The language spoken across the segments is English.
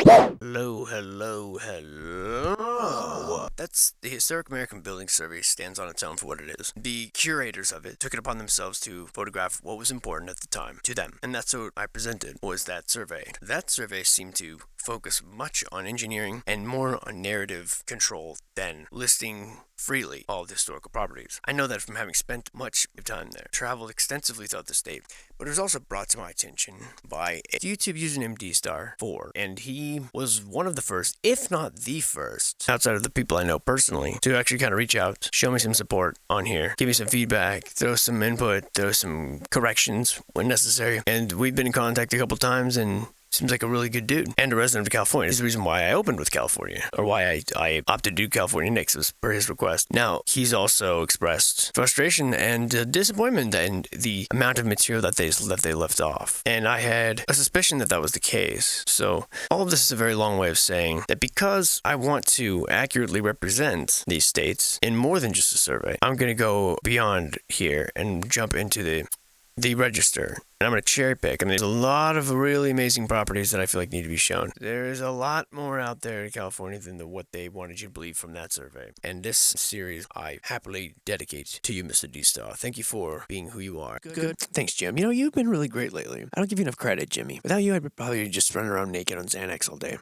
Hello, hello, hello. That's the Historic American Building Survey stands on its own for what it is. The curators of it took it upon themselves to photograph what was important at the time to them, and that's what I presented was that survey. That survey seemed to focus much on engineering and more on narrative control than listing freely all the historical properties. I know that from having spent much time there, traveled extensively throughout the state, but it was also brought to my attention by a YouTube user named DStar4, and he was one of the first, if not the first, outside of the people I know personally, to actually kind of reach out, show me some support on here, give me some feedback, throw some input, throw some corrections when necessary, and we've been in contact a couple times, and seems like a really good dude and a resident of California. This is the reason why I opened with California, or why I opted to do California next, was per his request. Now, he's also expressed frustration and disappointment in the amount of material that they left off. And I had a suspicion that that was the case. So all of this is a very long way of saying that because I want to accurately represent these states in more than just a survey, I'm going to go beyond here and jump into the register. And I'm going to cherry pick. I mean, there's a lot of really amazing properties that I feel like need to be shown. There's a lot more out there in California than what they wanted you to believe from that survey. And this series, I happily dedicate to you, Mr. D-Star. Thank you for being who you are. Good. Thanks, Jim. You know, you've been really great lately. I don't give you enough credit, Jimmy. Without you, I'd probably just run around naked on Xanax all day.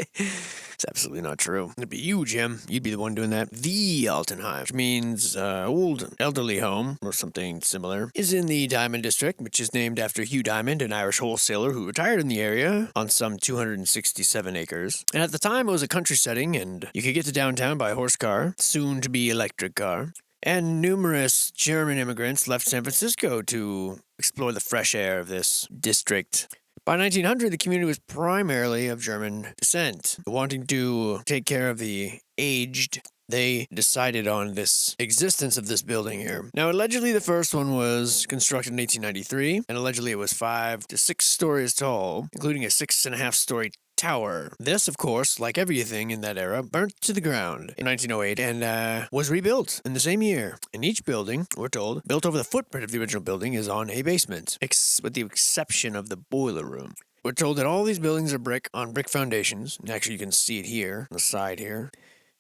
It's absolutely not true. It'd be you, Jim. You'd be the one doing that. The Alton Hodge, which means old elderly home, or something similar, is in the Diamond District, which is named after Hugh Diamond, an Irish wholesaler who retired in the area on some 267 acres. And at the time, it was a country setting, and you could get to downtown by horse car, soon to be electric car. And numerous German immigrants left San Francisco to explore the fresh air of this district. By 1900, the community was primarily of German descent. Wanting to take care of the aged, they decided on this existence of this building here. Now, allegedly, the first one was constructed in 1893, and allegedly it was 5 to 6 stories tall, including a 6.5-story tower. This, of course, like everything in that era, burnt to the ground in 1908 and was rebuilt in the same year. And each building, we're told, built over the footprint of the original building is on a basement, with the exception of the boiler room. We're told that all these buildings are brick on brick foundations. And actually, you can see it here, on the side here,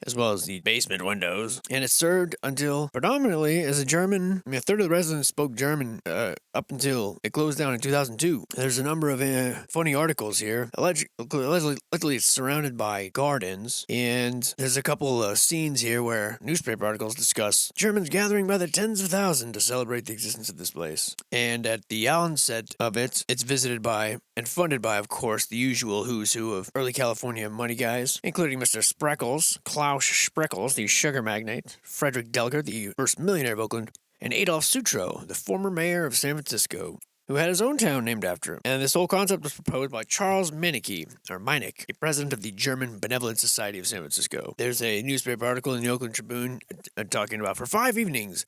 as well as the basement windows. And it served until predominantly as a German. A third of the residents spoke German up until it closed down in 2002. There's a number of funny articles here. Allegedly, it's surrounded by gardens. And there's a couple scenes here where newspaper articles discuss Germans gathering by the tens of thousands to celebrate the existence of this place. And at the onset of it, it's visited by and funded by, of course, the usual who's who of early California money guys, including Mr. Spreckles, Klaus Spreckles, the sugar magnate, Frederick Delger, the first millionaire of Oakland, and Adolf Sutro, the former mayor of San Francisco, who had his own town named after him. And this whole concept was proposed by Charles Meinecke, a president of the German Benevolent Society of San Francisco. There's a newspaper article in the Oakland Tribune talking about, for 5 evenings,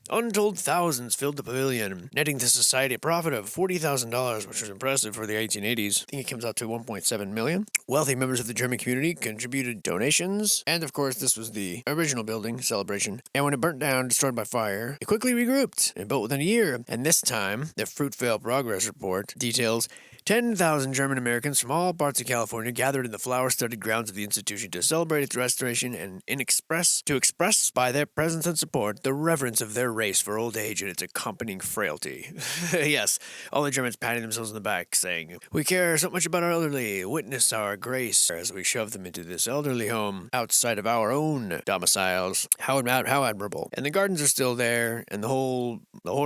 untold thousands filled the pavilion, netting the society a profit of $40,000, which was impressive for the 1880s. I think it comes out to $1.7 million. Wealthy members of the German community contributed donations, and of course, this was the original building celebration. And when it burnt down, destroyed by fire, it quickly regrouped and built within a year. And this time, the Fruitvale Progress Report details 10,000 German Americans from all parts of California gathered in the flower-studded grounds of the institution to celebrate its restoration and to express by their presence and support the reverence of their race for old age and its accompanying frailty. Yes, all the Germans patting themselves on the back, saying, "We care so much about our elderly. Witness our grace as we shove them into this elderly home outside of our own domiciles. How admirable." And the gardens are still there, and the whole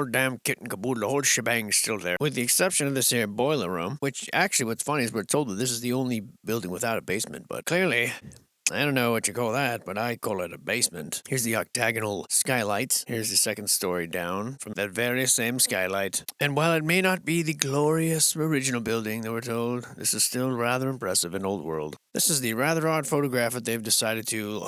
damn kit and caboodle, the whole shebang's still there, with the exception of this here boiler room. Which, actually, what's funny is we're told that this is the only building without a basement, but clearly, I don't know what you call that, but I call it a basement. Here's the octagonal skylight. Here's the second story down from that very same skylight. And while it may not be the glorious original building that we're told, this is still rather impressive in Old World. This is the rather odd photograph that they've decided to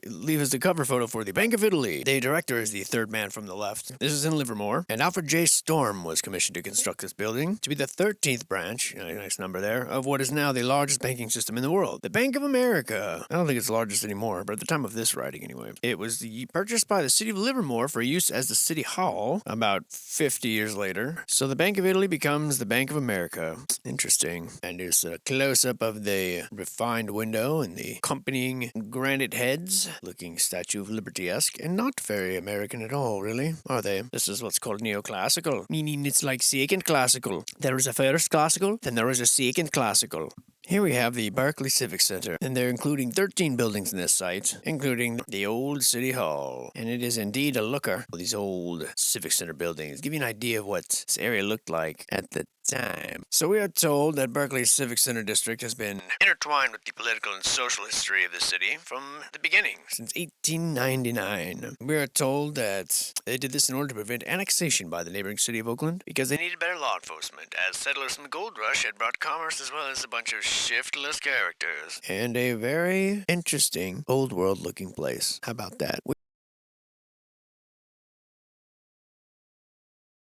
leave as the cover photo for the Bank of Italy. The director is the third man from the left. This is in Livermore, and Alfred J. Storm was commissioned to construct this building to be the 13th branch, a nice number there, of what is now the largest banking system in the world, the Bank of America. Oh, don't think it's the largest anymore, but at the time of this writing anyway. It was purchased by the city of Livermore for use as the city hall about 50 years later. So the Bank of Italy becomes the Bank of America. Interesting. And there's a close-up of the refined window and the accompanying granite heads, looking Statue of Liberty-esque, and not very American at all, really, are they? This is what's called neoclassical, meaning it's like second classical. There is a first classical, then there is a second classical. Here we have the Berkeley Civic Center, and they're including 13 buildings in this site, including the old City Hall. And it is indeed a looker. These old Civic Center buildings give you an idea of what this area looked like at the time. So we are told that Berkeley's Civic Center district has been intertwined with the political and social history of the city from the beginning, since 1899. We are told that they did this in order to prevent annexation by the neighboring city of Oakland, because they needed better law enforcement, as settlers from the gold rush had brought commerce as well as a bunch of shiftless characters. And a very interesting, old world looking place. How about that?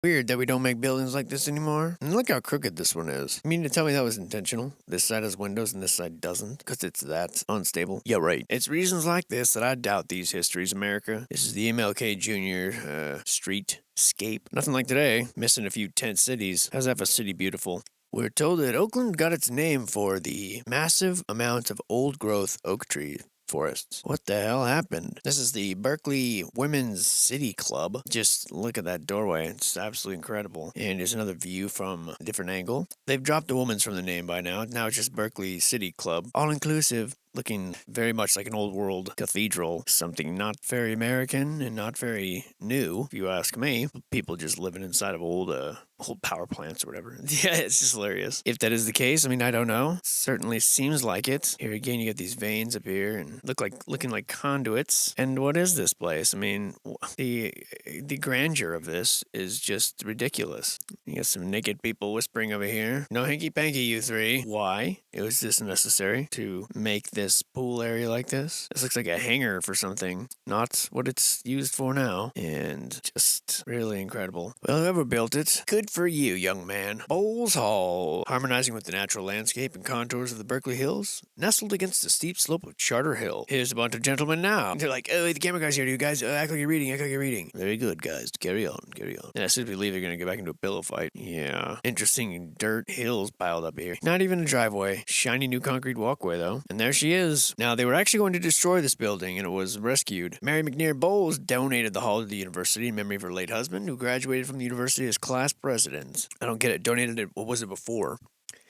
Weird that we don't make buildings like this anymore. And look how crooked this one is. You mean to tell me that was intentional? This side has windows and this side doesn't? Because it's that unstable? Yeah, right. It's reasons like this that I doubt these histories, America. This is the MLK Jr. Streetscape. Nothing like today. Missing a few tent cities. How's that for city beautiful? We're told that Oakland got its name for the massive amount of old-growth oak tree forests. What the hell happened? This is the Berkeley Women's City Club. Just look at that doorway. It's absolutely incredible. And there's another view from a different angle. They've dropped the woman's from the name by now. Now it's just Berkeley City Club. All-inclusive. Looking very much like an old world cathedral. Something not very American and not very new, if you ask me. People just living inside of old power plants or whatever. Yeah, it's just hilarious. If that is the case, I mean, I don't know. Certainly seems like it. Here again, you get these veins up here and looking like conduits. And what is this place? I mean, the grandeur of this is just ridiculous. You got some naked people whispering over here. No hanky-panky, you three. Why? It was just necessary to make this pool area like this. This looks like a hangar for something, not what it's used for now. And just really incredible. Well, whoever built it, good for you, young man. Bowles Hall, harmonizing with the natural landscape and contours of the Berkeley Hills, nestled against the steep slope of Charter Hill. Here's a bunch of gentlemen now. They're like, oh, the camera guy's here, you guys. Act like you're reading. Very good, guys. Carry on. And as soon as we leave, they're going to get back into a pillow fight. Yeah. Interesting dirt hills piled up here. Not even a driveway. Shiny new concrete walkway, though. And there she is. Now, they were actually going to destroy this building, and it was rescued. Mary McNair Bowles donated the hall to the university in memory of her late husband, who graduated from the university as class president. I don't get it. Donated it. What was it before?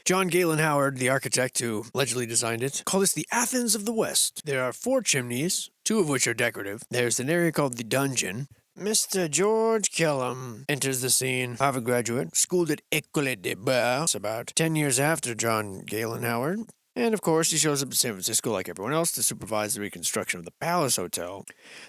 John Galen Howard, the architect who allegedly designed it, called this the Athens of the West. There are 4 chimneys, 2 of which are decorative. There's an area called the Dungeon. Mr. George Kellum enters the scene. Harvard graduate, schooled at École des Beaux-Arts about 10 years after John Galen Howard. And of course, he shows up in San Francisco like everyone else to supervise the reconstruction of the Palace Hotel,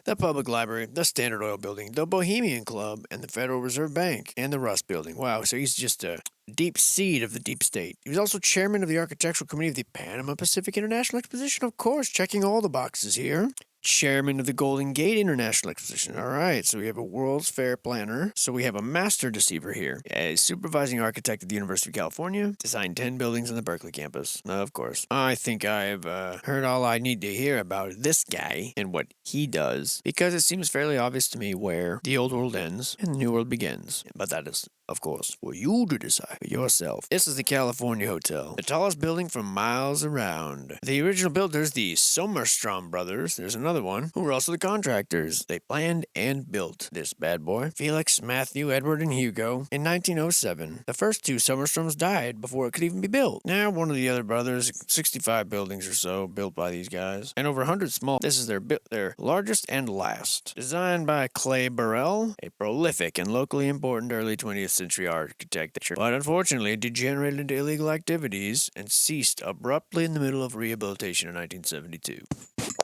the Public Library, the Standard Oil Building, the Bohemian Club, and the Federal Reserve Bank, and the Rust Building. Wow, so he's just a deep seed of the deep state. He was also chairman of the architectural committee of the Panama Pacific International Exposition, of course, checking all the boxes here. Chairman of the Golden Gate International Exposition. All right, so we have a World's Fair planner. So we have a master deceiver here. A supervising architect at the University of California. Designed 10 buildings on the Berkeley campus. Of course. I think I've heard all I need to hear about this guy and what he does, because it seems fairly obvious to me where the old world ends and the new world begins. But that is, of course, for you to decide for yourself. This is the California Hotel, the tallest building for miles around. The original builders, the Sommerstrom brothers, there's another one, who were also the contractors. They planned and built this bad boy. Felix, Matthew, Edward, and Hugo. In 1907, the first 2 Sommerstroms died before it could even be built. Now, one of the other brothers, 65 buildings or so built by these guys, and over 100 small. This is their largest and last. Designed by Clay Burrell, a prolific and locally important early 20th century architecture, but unfortunately degenerated into illegal activities and ceased abruptly in the middle of rehabilitation in 1972.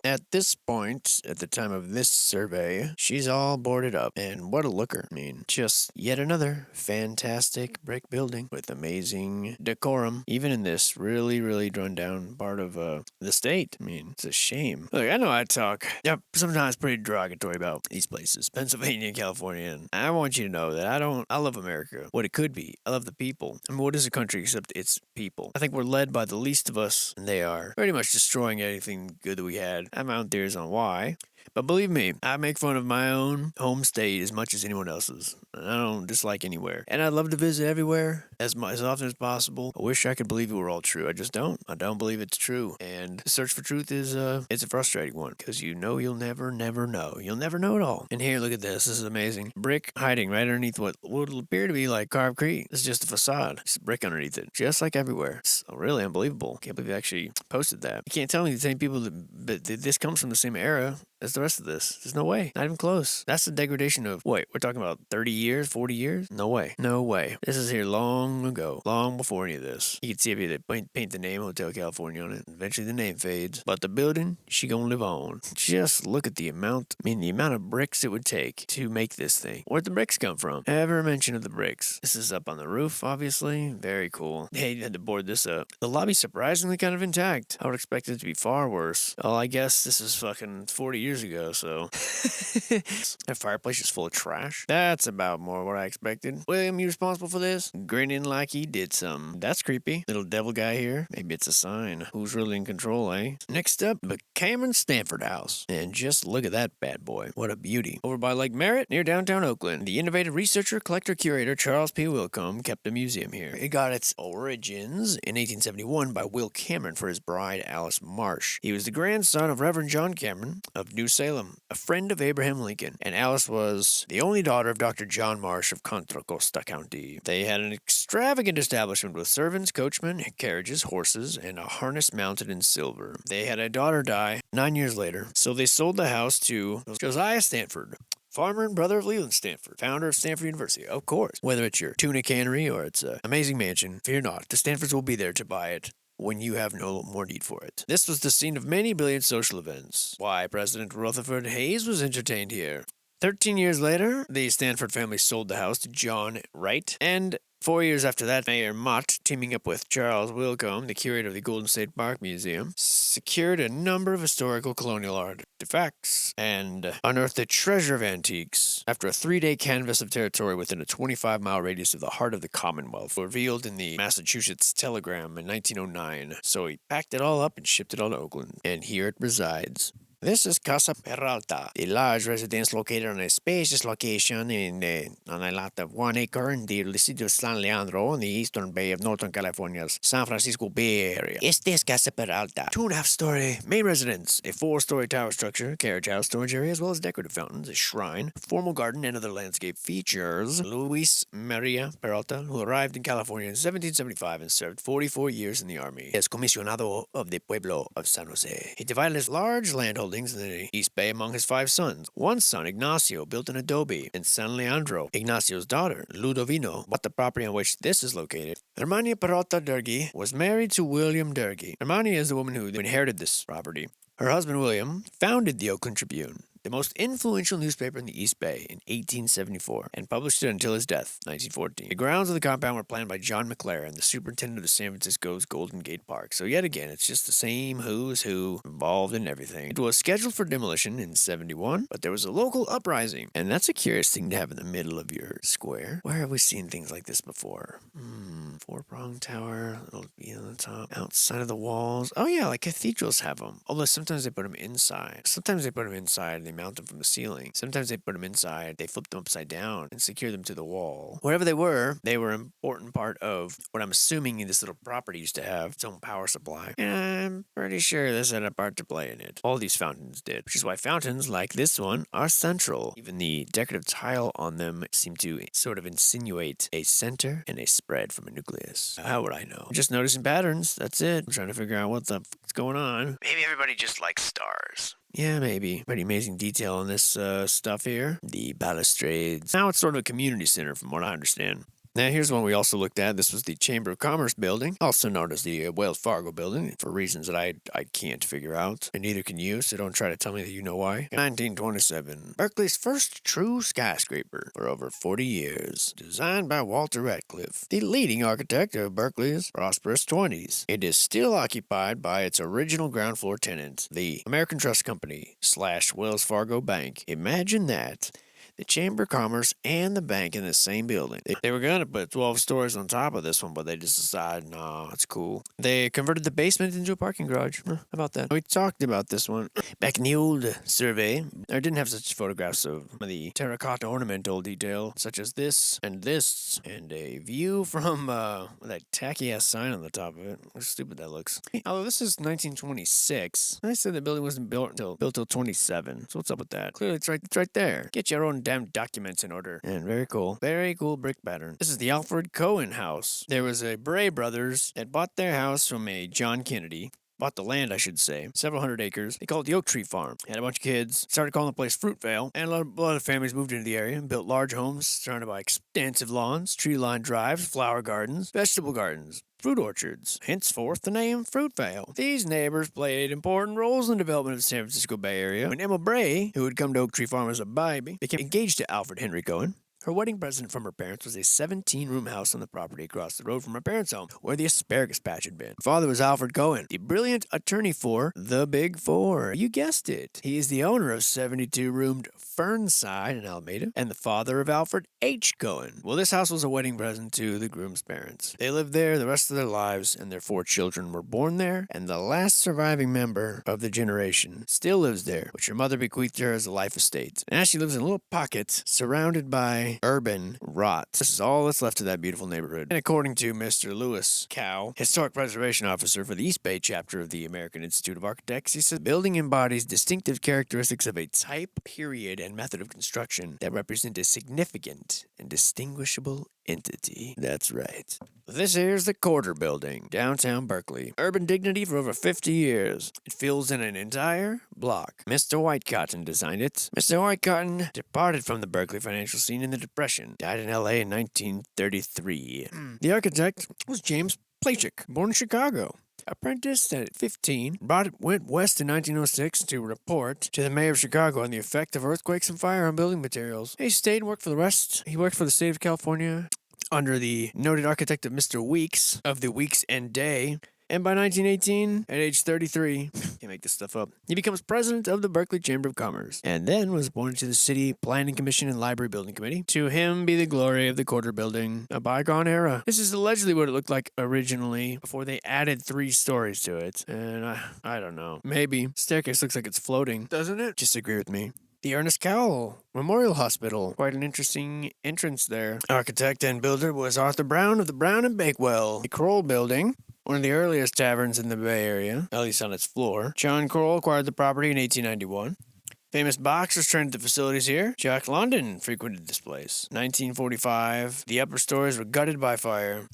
At this point, at the time of this survey, she's all boarded up. And what a looker. I mean, just yet another fantastic brick building with amazing decorum, even in this really, really run-down part of the state. I mean, it's a shame. Look, I know I talk sometimes pretty derogatory about these places, Pennsylvania and California, and I want you to know that I love America, what it could be. I love the people. I mean, what is a country except its people? I think we're led by the least of us, and they are pretty much destroying anything good that we had. I have my own theories on why. But believe me, I make fun of my own home state as much as anyone else's. I don't dislike anywhere. And I'd love to visit everywhere as often as possible. I wish I could believe it were all true. I just don't. I don't believe it's true. And the search for truth is, it's a frustrating one. Because you'll never know. You'll never know it all. And here, look at this. This is amazing. Brick hiding right underneath what would appear to be like carved concrete. This is just a facade. It's brick underneath it. Just like everywhere. It's really unbelievable. Can't believe they actually posted that. You can't tell me the same people that this comes from the same era as the rest of this. There's no way. Not even close. That's the degradation of, wait, we're talking about 30 years, 40 years? No way. No way. This is here long ago. Long before any of this. You can see if they paint the name Hotel California on it. Eventually the name fades. But the building, she gonna live on. Just look at the amount of bricks it would take to make this thing. Where'd the bricks come from? Ever mention of the bricks? This is up on the roof, obviously. Very cool. They had to board this up. The lobby's surprisingly kind of intact. I would expect it to be far worse. Well, I guess this is fucking 40 years ago, so. That fireplace is full of trash. That's about more what I expected. William, you responsible for this? Grinning like he did some. That's creepy. Little devil guy here. Maybe it's a sign. Who's really in control, eh? Next up, the Cameron Stanford House. And just look at that bad boy. What a beauty. Over by Lake Merritt, near downtown Oakland, the innovative researcher, collector, curator Charles P. Wilcombe kept a museum here. It got its origins in 1871 by Will Cameron for his bride, Alice Marsh. He was the grandson of Reverend John Cameron of New Salem, a friend of Abraham Lincoln, and Alice was the only daughter of Dr. John Marsh of Contra Costa County. They had an extravagant establishment with servants, coachmen, carriages, horses, and a harness mounted in silver. They had a daughter die 9 years later, so they sold the house to Josiah Stanford, farmer and brother of Leland Stanford, founder of Stanford University, of course. Whether it's your tuna cannery or it's an amazing mansion, fear not, the Stanfords will be there to buy it when you have no more need for it. This was the scene of many brilliant social events. Why, President Rutherford Hayes was entertained here. 13 years later, the Stanford family sold the house to John Wright, and 4 years after that, Mayor Mott, teaming up with Charles Wilcombe, the curator of the Golden State Park Museum, secured a number of historical colonial artifacts and unearthed a treasure of antiques. After a 3-day canvass of territory within a 25-mile radius of the heart of the Commonwealth, revealed in the Massachusetts Telegram in 1909, so he packed it all up and shipped it all to Oakland, and here it resides. This is Casa Peralta, a large residence located on a spacious location on a lot of 1 acre in the city of San Leandro in the eastern bay of Northern California's San Francisco Bay Area. Este es Casa Peralta, 2.5-story main residence, a 4-story tower structure, carriage house, storage area, as well as decorative fountains, a shrine, formal garden, and other landscape features. Luis Maria Peralta, who arrived in California in 1775 and served 44 years in the army, is comisionado of the pueblo of San Jose. He divided his large landholdings in the East Bay among his 5 sons. One son, Ignacio, built an adobe in San Leandro. Ignacio's daughter, Ludovino, bought the property on which this is located. Hermania Peralta Dergi was married to William Dergi. Hermania is the woman who inherited this property. Her husband, William, founded the Oakland Tribune, the most influential newspaper in the East Bay, in 1874, and published it until his death, 1914. The grounds of the compound were planned by John McLaren, the superintendent of San Francisco's Golden Gate Park. So yet again, it's just the same who's who involved in everything. It was scheduled for demolition in 71, but there was a local uprising, and that's a curious thing to have in the middle of your square. Where have we seen things like this before? 4-pronged tower, little on the top, outside of the walls. Oh yeah, like cathedrals have them. Although sometimes they put them inside. Sometimes they put them inside and they mount them from the ceiling. Sometimes they put them inside, they flip them upside down and secure them to the wall. Wherever they were an important part of what I'm assuming this little property used to have, its own power supply. And I'm pretty sure this had a part to play in it. All these fountains did, which is why fountains like this one are central. Even the decorative tile on them seem to sort of insinuate a center and a spread from a nucleus. How would I know? Just noticing patterns, that's it. I'm trying to figure out what the fuck's going on. Maybe everybody just likes stars. Yeah, maybe. Pretty amazing detail on this stuff here. The balustrades. Now it's sort of a community center from what I understand. Now, here's one we also looked at. This was the Chamber of Commerce building, also known as the Wells Fargo building, for reasons that I can't figure out, and neither can you, so don't try to tell me that you know why. 1927, Berkeley's first true skyscraper for over 40 years, designed by Walter Ratcliffe, the leading architect of Berkeley's prosperous 20s. It is still occupied by its original ground floor tenant, the American Trust Company / Wells Fargo Bank. Imagine that. The Chamber of Commerce and the bank in the same building. They were going to put 12 stories on top of this one, but they just decided, no, it's cool. They converted the basement into a parking garage. How about that? We talked about this one back in the old survey. I didn't have such photographs of the terracotta ornamental detail, such as this, and a view from that tacky-ass sign on the top of it. Look how stupid that looks. Although this is 1926, I said the building wasn't built till 27. So what's up with that? Clearly, it's right there. Get your own damn documents in order. And very cool brick pattern. This is the Alfred Cohen house. There was a Bray brothers that bought their house from a John Kennedy. Bought the land, I should say. Several hundred acres. They called it the Oak Tree Farm. Had a bunch of kids. Started calling the place Fruitvale. And a lot of families moved into the area and built large homes surrounded by extensive lawns, tree-lined drives, flower gardens, vegetable gardens, fruit orchards, henceforth the name Fruitvale. These neighbors played important roles in the development of the San Francisco Bay Area. When Emma Bray, who had come to Oak Tree Farm as a baby, became engaged to Alfred Henry Cohen, her wedding present from her parents was a 17-room house on the property across the road from her parents' home, where the asparagus patch had been. Her father was Alfred Cohen, the brilliant attorney for the Big Four. You guessed it. He is the owner of 72-roomed Fernside in Alameda, and the father of Alfred H. Cohen. Well, this house was a wedding present to the groom's parents. They lived there the rest of their lives, and their 4 children were born there, and the last surviving member of the generation still lives there, which her mother bequeathed her as a life estate. And now she lives in a little pocket surrounded by urban rot. This is all that's left of that beautiful neighborhood. And according to Mr. Lewis Cow, Historic Preservation Officer for the East Bay chapter of the American Institute of Architects, he said, building embodies distinctive characteristics of a type, period, and method of construction that represent a significant and distinguishable entity. That's right. This here's the Quarter Building, downtown Berkeley. Urban dignity for over 50 years. It fills in an entire block. Mr. Whitecotton designed it. Mr. Whitecotton departed from the Berkeley financial scene in the Depression. Died in L.A. in 1933. The architect was James Plachik, born in Chicago. Apprenticed at 15, went west in 1906 to report to the mayor of Chicago on the effect of earthquakes and fire on building materials. He stayed and worked for the rest. He worked for the state of California under the noted architect of Mr. Weeks of the Weeks and Day. And by 1918, at age 33, can't make this stuff up, he becomes president of the Berkeley Chamber of Commerce, and then was appointed to the City Planning Commission and Library Building Committee. To him be the glory of the Quarter Building, a bygone era. This is allegedly what it looked like originally, before they added 3 stories to it. And I don't know. Maybe. Staircase looks like it's floating, doesn't it? Disagree with me. The Ernest Cowell Memorial Hospital. Quite an interesting entrance there. Architect and builder was Arthur Brown of the Brown and Bakewell. The Kroll Building, one of the earliest taverns in the Bay Area, at least on its floor. John Kroll acquired the property in 1891. Famous boxers trained at the facilities here. Jack London frequented this place. 1945, the upper stories were gutted by fire.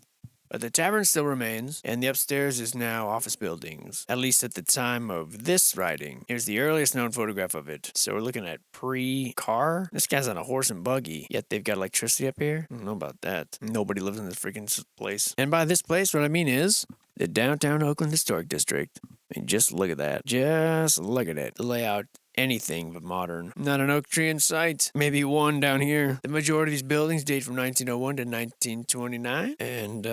But the tavern still remains, and the upstairs is now office buildings, at least at the time of this writing. Here's the earliest known photograph of it. So we're looking at pre-car. This guy's on a horse and buggy, yet they've got electricity up here. I don't know about that. Nobody lives in this freaking place. And by this place, what I mean is the downtown Oakland Historic District. I mean, just look at that. Just look at it. The layout. Anything but modern. Not an oak tree in sight. Maybe one down here. The majority of these buildings date from 1901 to 1929. And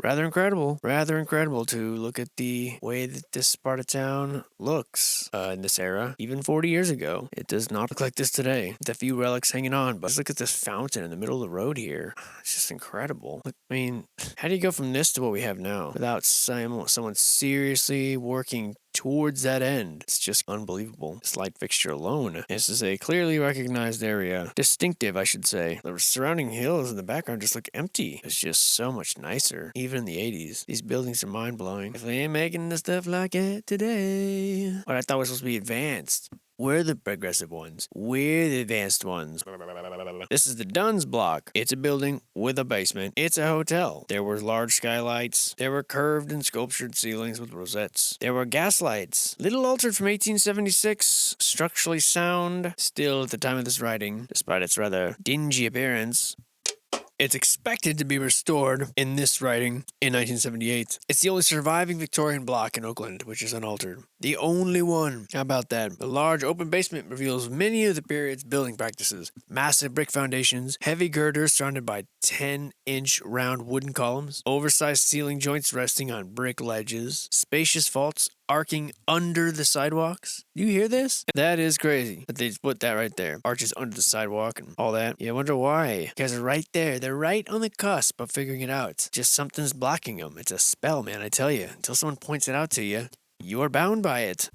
rather incredible. Rather incredible to look at the way that this part of town looks in this era. Even 40 years ago. It does not look like this today. With a few relics hanging on. But just look at this fountain in the middle of the road here. It's just incredible. I mean, how do you go from this to what we have now without someone seriously working towards that end? It's just unbelievable. This light fixture alone. This is a clearly recognized area. Distinctive, I should say. The surrounding hills in the background just look empty. It's just so much nicer. Even in the 80s. These buildings are mind-blowing. If they ain't making the stuff like it today. What I thought was supposed to be advanced. We're the progressive ones. We're the advanced ones. This is the Dunn's Block. It's a building with a basement. It's a hotel. There were large skylights. There were curved and sculptured ceilings with rosettes. There were gas lights. Little altered from 1876. Structurally sound. Still at the time of this writing, despite its rather dingy appearance. It's expected to be restored in this writing in 1978. It's the only surviving Victorian block in Oakland, which is unaltered. The only one. How about that? The large open basement reveals many of the period's building practices. Massive brick foundations, heavy girders surrounded by 10-inch round wooden columns, oversized ceiling joints resting on brick ledges, spacious vaults arcing under the sidewalks. Do you hear this? That is crazy. But they just put that right there. Arches under the sidewalk and all that. Yeah, I wonder why. You guys are right there. They're right on the cusp of figuring it out. Just something's blocking them. It's a spell, man, I tell you. Until someone points it out to you, you are bound by it.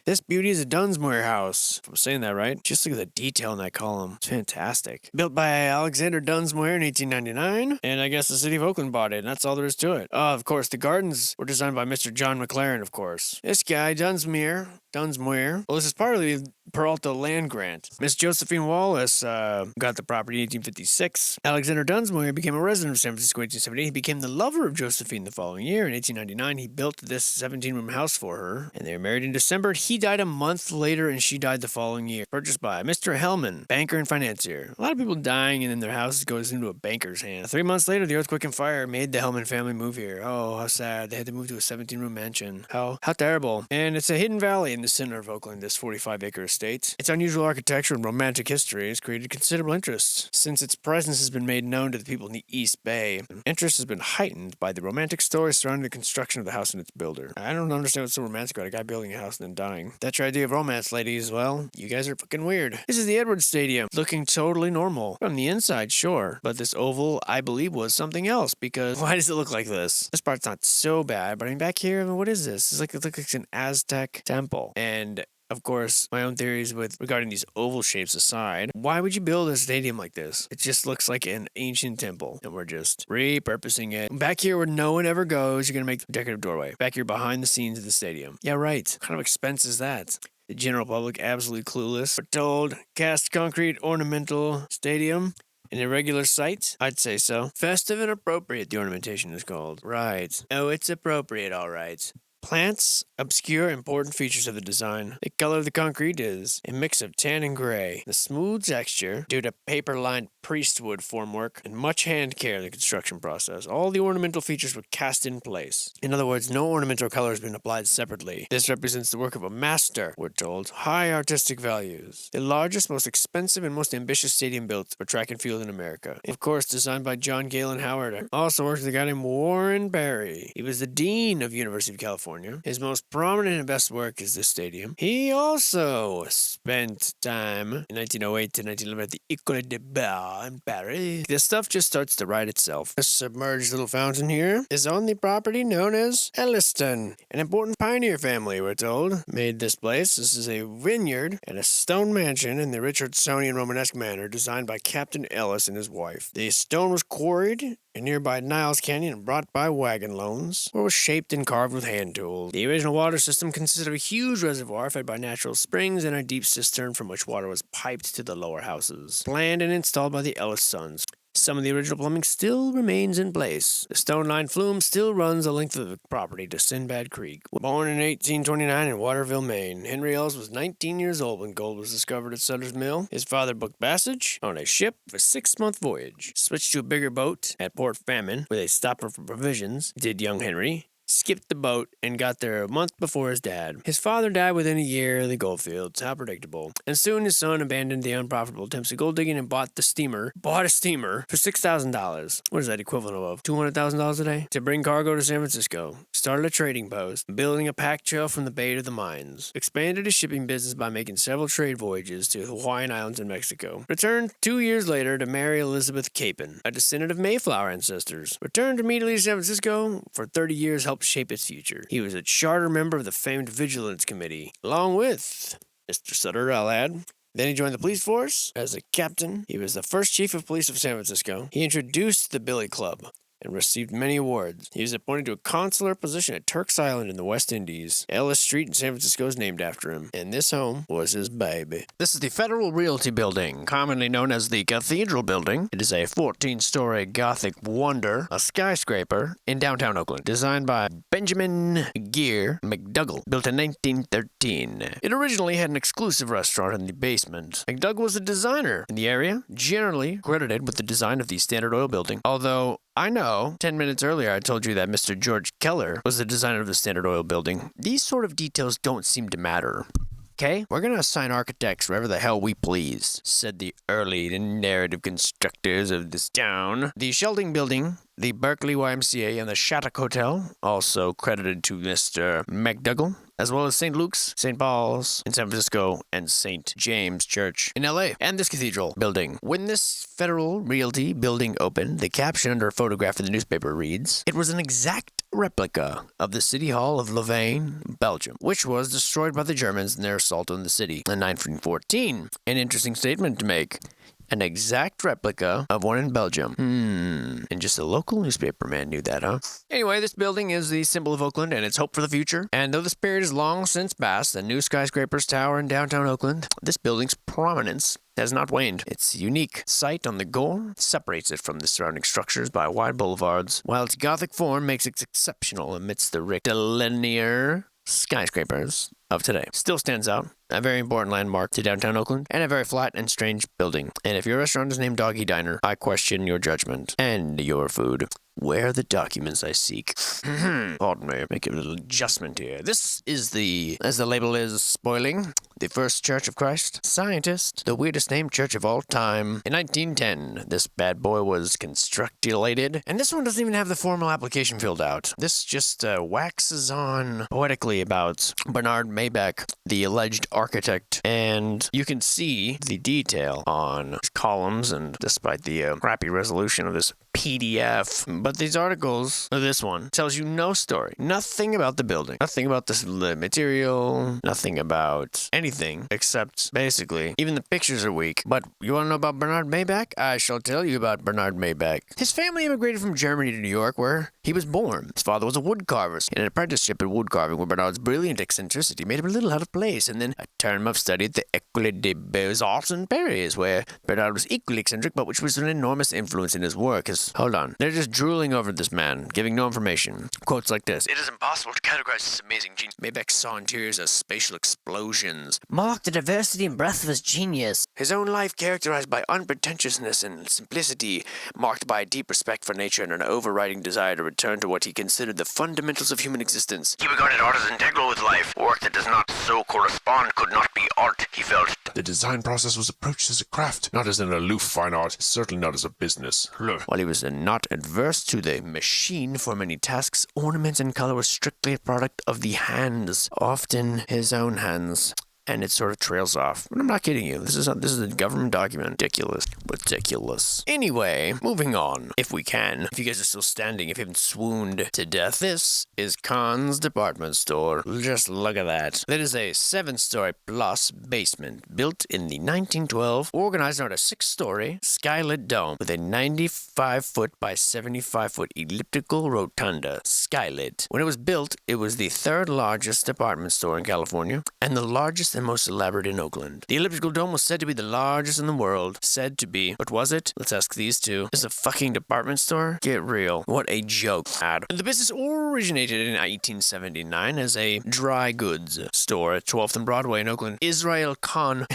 This beauty is a Dunsmuir house. If I'm saying that right, just look at the detail in that column. It's fantastic. Built by Alexander Dunsmuir in 1899, and I guess the city of Oakland bought it, and that's all there is to it. Of course, the gardens were designed by Mr. John McLaren, of course. This guy, Dunsmuir. Well, this is part of the Peralta land grant. Miss Josephine Wallace got the property in 1856. Alexander Dunsmuir became a resident of San Francisco in 1878. He became the lover of Josephine the following year. In 1899, he built this 17-room house for her, and they were married in December. He died a month later, and she died the following year. Purchased by Mr. Hellman, banker and financier. A lot of people dying, and then their house goes into a banker's hand. 3 months later, the earthquake and fire made the Hellman family move here. Oh, how sad. They had to move to a 17-room mansion. How terrible. And it's a hidden valley in the center of Oakland, this 45-acre estate. Its unusual architecture and romantic history has created considerable interest, since its presence has been made known to the people in the East Bay. Interest has been heightened by the romantic stories surrounding the construction of the house and its builder. I don't understand what's so romantic about a guy building a house and then dying. That's your idea of romance, ladies. Well, you guys are fucking weird. This is the Edwards Stadium, looking totally normal. From the inside, sure, but this oval, I believe, was something else, because why does it look like this? This part's not so bad, but I mean, back here, I mean, what is this? It looks like an Aztec temple. And of course, my own theories regarding these oval shapes aside, why would you build a stadium like this? It just looks like an ancient temple, and we're just repurposing it. Back here where no one ever goes, you're going to make a decorative doorway. Back here behind the scenes of the stadium. Yeah, right. What kind of expense is that? The general public, absolutely clueless. We're told, cast concrete ornamental stadium. An irregular site? I'd say so. Festive and appropriate, the ornamentation is called. Right. Oh, it's appropriate, all right. Plants obscure important features of the design. The color of the concrete is a mix of tan and gray. The smooth texture, due to paper-lined priestwood formwork and much hand care in the construction process. All the ornamental features were cast in place. In other words, no ornamental color has been applied separately. This represents the work of a master, we're told. High artistic values. The largest, most expensive, and most ambitious stadium built for track and field in America. Of course, designed by John Galen Howard. Also worked with a guy named Warren Barry. He was the dean of University of California. His most prominent and best work is this stadium. He also spent time in 1908 to 1911 at the École des Beaux in Paris. This stuff just starts to write itself. This submerged little fountain here is on the property known as Elliston. An important pioneer family, we're told, made this place. This is a vineyard and a stone mansion in the Richardsonian Romanesque manner designed by Captain Ellis and his wife. The stone was quarried in nearby Niles Canyon and brought by wagon loads, or was shaped and carved with hand tools. The original water system consisted of a huge reservoir fed by natural springs and a deep cistern from which water was piped to the lower houses. Planned and installed by the Ellis sons. Some of the original plumbing still remains in place. The stone-lined flume still runs the length of the property to Sinbad Creek. Born in 1829 in Waterville, Maine, Henry Ellis was 19 years old when gold was discovered at Sutter's Mill. His father booked passage on a ship for a 6-month voyage. Switched to a bigger boat at Port Famine, where they stopped for provisions, did young Henry. Skipped the boat and got there a month before his dad. His father died within a year of the gold fields. How predictable. And soon his son abandoned the unprofitable attempts at gold digging and bought a steamer for $6,000. What is that equivalent of? $200,000 a day? To bring cargo to San Francisco. Started a trading post, building a pack trail from the bay to the mines. Expanded his shipping business by making several trade voyages to the Hawaiian Islands and Mexico. Returned 2 years later to marry Elizabeth Capon, a descendant of Mayflower ancestors. Returned immediately to San Francisco. For 30 years helped shape its future. He was a charter member of the famed Vigilance Committee, along with Mr. Sutter Alad. Then he joined the police force as a captain. He was the first chief of police of San Francisco. He introduced the Billy Club, and received many awards. He was appointed to a consular position at Turks Island in the West Indies. Ellis Street in San Francisco is named after him, and this home was his baby. This is the Federal Realty Building, commonly known as the Cathedral Building. It is a 14-story Gothic wonder, a skyscraper in downtown Oakland, designed by Benjamin Gear McDougall, built in 1913. It originally had an exclusive restaurant in the basement. McDougall was a designer in the area, generally credited with the design of the Standard Oil Building, although I know, 10 minutes earlier I told you that Mr. George Keller was the designer of the Standard Oil Building. These sort of details don't seem to matter. Okay, we're gonna assign architects wherever the hell we please, said the early narrative constructors of this town. The Sheldon Building, the Berkeley YMCA, and the Shattuck Hotel, also credited to Mr. McDougall, as well as St. Luke's, St. Paul's in San Francisco, and St. James Church in LA, and this cathedral building. When this Federal Realty Building opened, the caption under a photograph in the newspaper reads, "It was an exact replica of the City Hall of Louvain, Belgium, which was destroyed by the Germans in their assault on the city in 1914. An interesting statement to make. An exact replica of one in Belgium. And just a local newspaper man knew that, huh? Anyway, this building is the symbol of Oakland and its hope for the future. And though this period is long since past, the new skyscrapers tower in downtown Oakland, this building's prominence has not waned. Its unique site on the Gore separates it from the surrounding structures by wide boulevards, while its Gothic form makes it exceptional amidst the rectilinear skyscrapers of today. Still stands out, a very important landmark to downtown Oakland, and a very flat and strange building. And if your restaurant is named Doggy Diner, I question your judgment and your food. Where are the documents I seek? Pardon me, make a little adjustment here. This is the, as the label is spoiling, the First Church of Christ. Scientist, the weirdest named church of all time. In 1910, this bad boy was constructed, and this one doesn't even have the formal application filled out. This just waxes on poetically about Bernard Maybeck, the alleged architect, and you can see the detail on columns, and despite the crappy resolution of this PDF. But these articles, or this one, tells you no story. Nothing about the building. Nothing about the material. Nothing about anything except, basically, even the pictures are weak. But you want to know about Bernard Maybeck? I shall tell you about Bernard Maybeck. His family immigrated from Germany to New York, where he was born. His father was a woodcarver. In an apprenticeship in woodcarving, where Bernard's brilliant eccentricity made him a little out of place, and then a term of study at the École des Beaux-Arts in Paris, where Bernard was equally eccentric, but which was an enormous influence in his work. Hold on. They're just drooling over this man, giving no information. Quotes like this. It is impossible to categorize this amazing genius. Maybeck saw interiors as spatial explosions, marked the diversity and breadth of his genius. His own life characterized by unpretentiousness and simplicity, marked by a deep respect for nature and an overriding desire to return to what he considered the fundamentals of human existence. He regarded art as integral with life. Work that does not so correspond could not be art, he felt. The design process was approached as a craft, not as an aloof fine art, certainly not as a business. While he was not adverse to the machine for many tasks, ornaments and color were strictly a product of the hands, often his own hands. And it sort of trails off. But I'm not kidding you. This is a government document. Ridiculous. Anyway, moving on, if we can. If you guys are still standing, if you haven't swooned to death, this is Khan's department store. Just look at that. That is a 7-story plus basement built in the 1912, organized around a 6-story skylit dome with a 95-foot by 75-foot elliptical rotunda. Skylit. When it was built, it was the 3rd largest department store in California and the largest and most elaborate in Oakland. The elliptical dome was said to be the largest in the world. Said to be. But was it? Let's ask these two. Is a fucking department store? Get real. What a joke. The business originated in 1879 as a dry goods store at 12th and Broadway in Oakland. Israel Khan,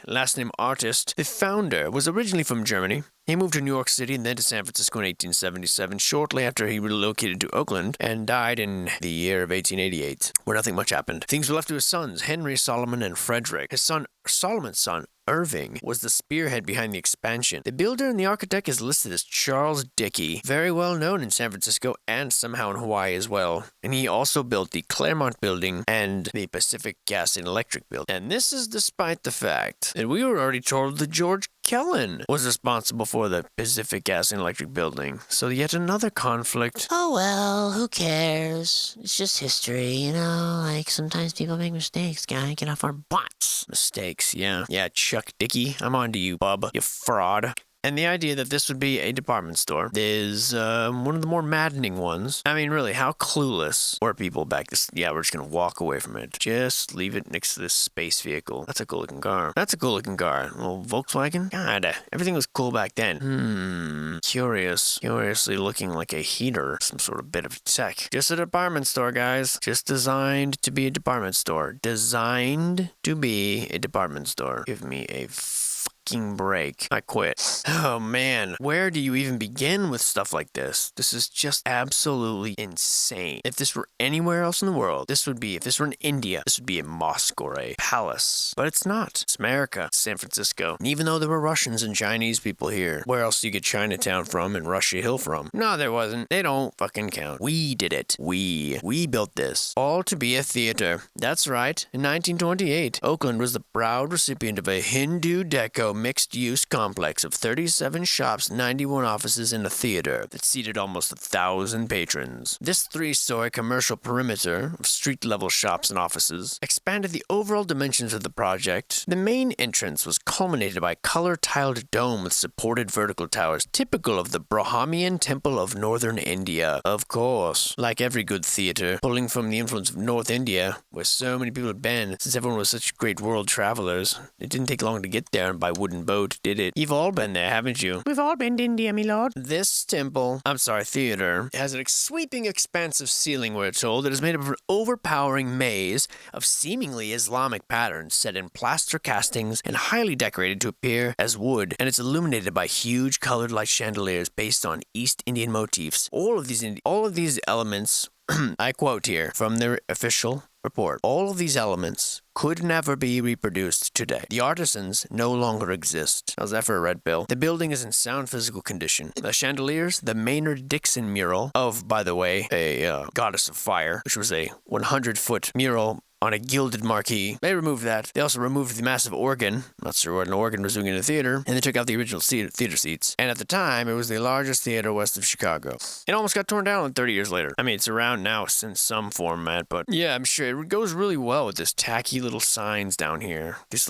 last name artist, the founder, was originally from Germany. He moved to New York City and then to San Francisco in 1877, shortly after he relocated to Oakland, and died in the year of 1888, where nothing much happened. Things were left to his sons, Henry, Solomon, and Frederick. His son, Solomon's son, Irving, was the spearhead behind the expansion. The builder and the architect is listed as Charles Dickey, very well known in San Francisco and somehow in Hawaii as well. And he also built the Claremont Building and the Pacific Gas and Electric Building. And this is despite the fact that we were already told that George Kellen was responsible for the Pacific Gas and Electric Building. So yet another conflict. Oh well, who cares? It's just history, you know? Like, sometimes people make mistakes, guy. Get off our butts. Mistakes, yeah. Yeah, Chuck Dickey, I'm on to you, bub. You fraud. And the idea that this would be a department store is one of the more maddening ones. I mean, really, how clueless were people back this? Yeah, we're just going to walk away from it. Just leave it next to this space vehicle. That's a cool looking car. That's a cool looking car. A little Volkswagen? God, everything was cool back then. Curiously looking like a heater. Some sort of bit of tech. Just a department store, guys. Just designed to be a department store. Designed to be a department store. Give me a fucking break. I quit. Oh man, where do you even begin with stuff like this? This is just absolutely insane. If this were anywhere else in the world, if this were in India, this would be a mosque or a palace. But it's not. It's America. It's San Francisco. And even though there were Russians and Chinese people here, where else do you get Chinatown from and Russia Hill from? No, there wasn't. They don't fucking count. We did it. We built this. All to be a theater. That's right. In 1928, Oakland was the proud recipient of a Hindu deco mixed-use complex of 37 shops, 91 offices, and a theater that seated almost 1,000 patrons. This three-story commercial perimeter of street-level shops and offices expanded the overall dimensions of the project. The main entrance was culminated by a color-tiled dome with supported vertical towers, typical of the Brahminian Temple of northern India. Of course, like every good theater, pulling from the influence of North India, where so many people had been, since everyone was such great world travelers. It didn't take long to get there by wooden boat, did it? You've all been there, haven't you? We've all been to India, me lord. This theater, has a sweeping expansive ceiling, we're told, that is made up of an overpowering maze of seemingly Islamic patterns set in plaster castings and highly decorated to appear as wood, and it's illuminated by huge colored light chandeliers based on East Indian motifs. All of these elements, I quote here from their official report, all of these elements could never be reproduced today. The artisans no longer exist. How's that for a red bill? The building is in sound physical condition. The chandeliers, the Maynard Dixon mural of, by the way, a goddess of fire, which was a 100-foot mural on a gilded marquee. They removed that. They also removed the massive organ. Not sure what an organ was doing in a theater. And they took out the original theater seats. And at the time, it was the largest theater west of Chicago. It almost got torn down 30 years later. I mean, it's around now in some format, but yeah, I'm sure it goes really well with this tacky little signs down here. This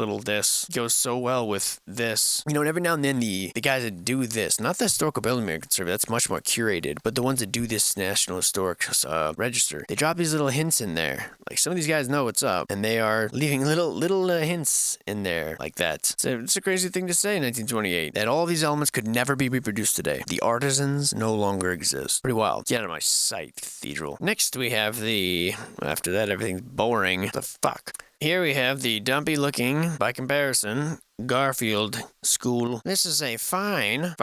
goes so well with this. You know, and every now and then the guys that do this, not the Historical Building Survey, that's much more curated, but the ones that do this National Historic Register, they drop these little hints in there. Like, some of these guys know what's up, and they are leaving little hints in there like that. So it's a crazy thing to say in 1928, that all these elements could never be reproduced today. The artisans no longer exist. Pretty wild. Get out of my sight, cathedral. Next we have after that everything's boring. The fuck? Here we have the dumpy-looking, by comparison, Garfield School. This is a fine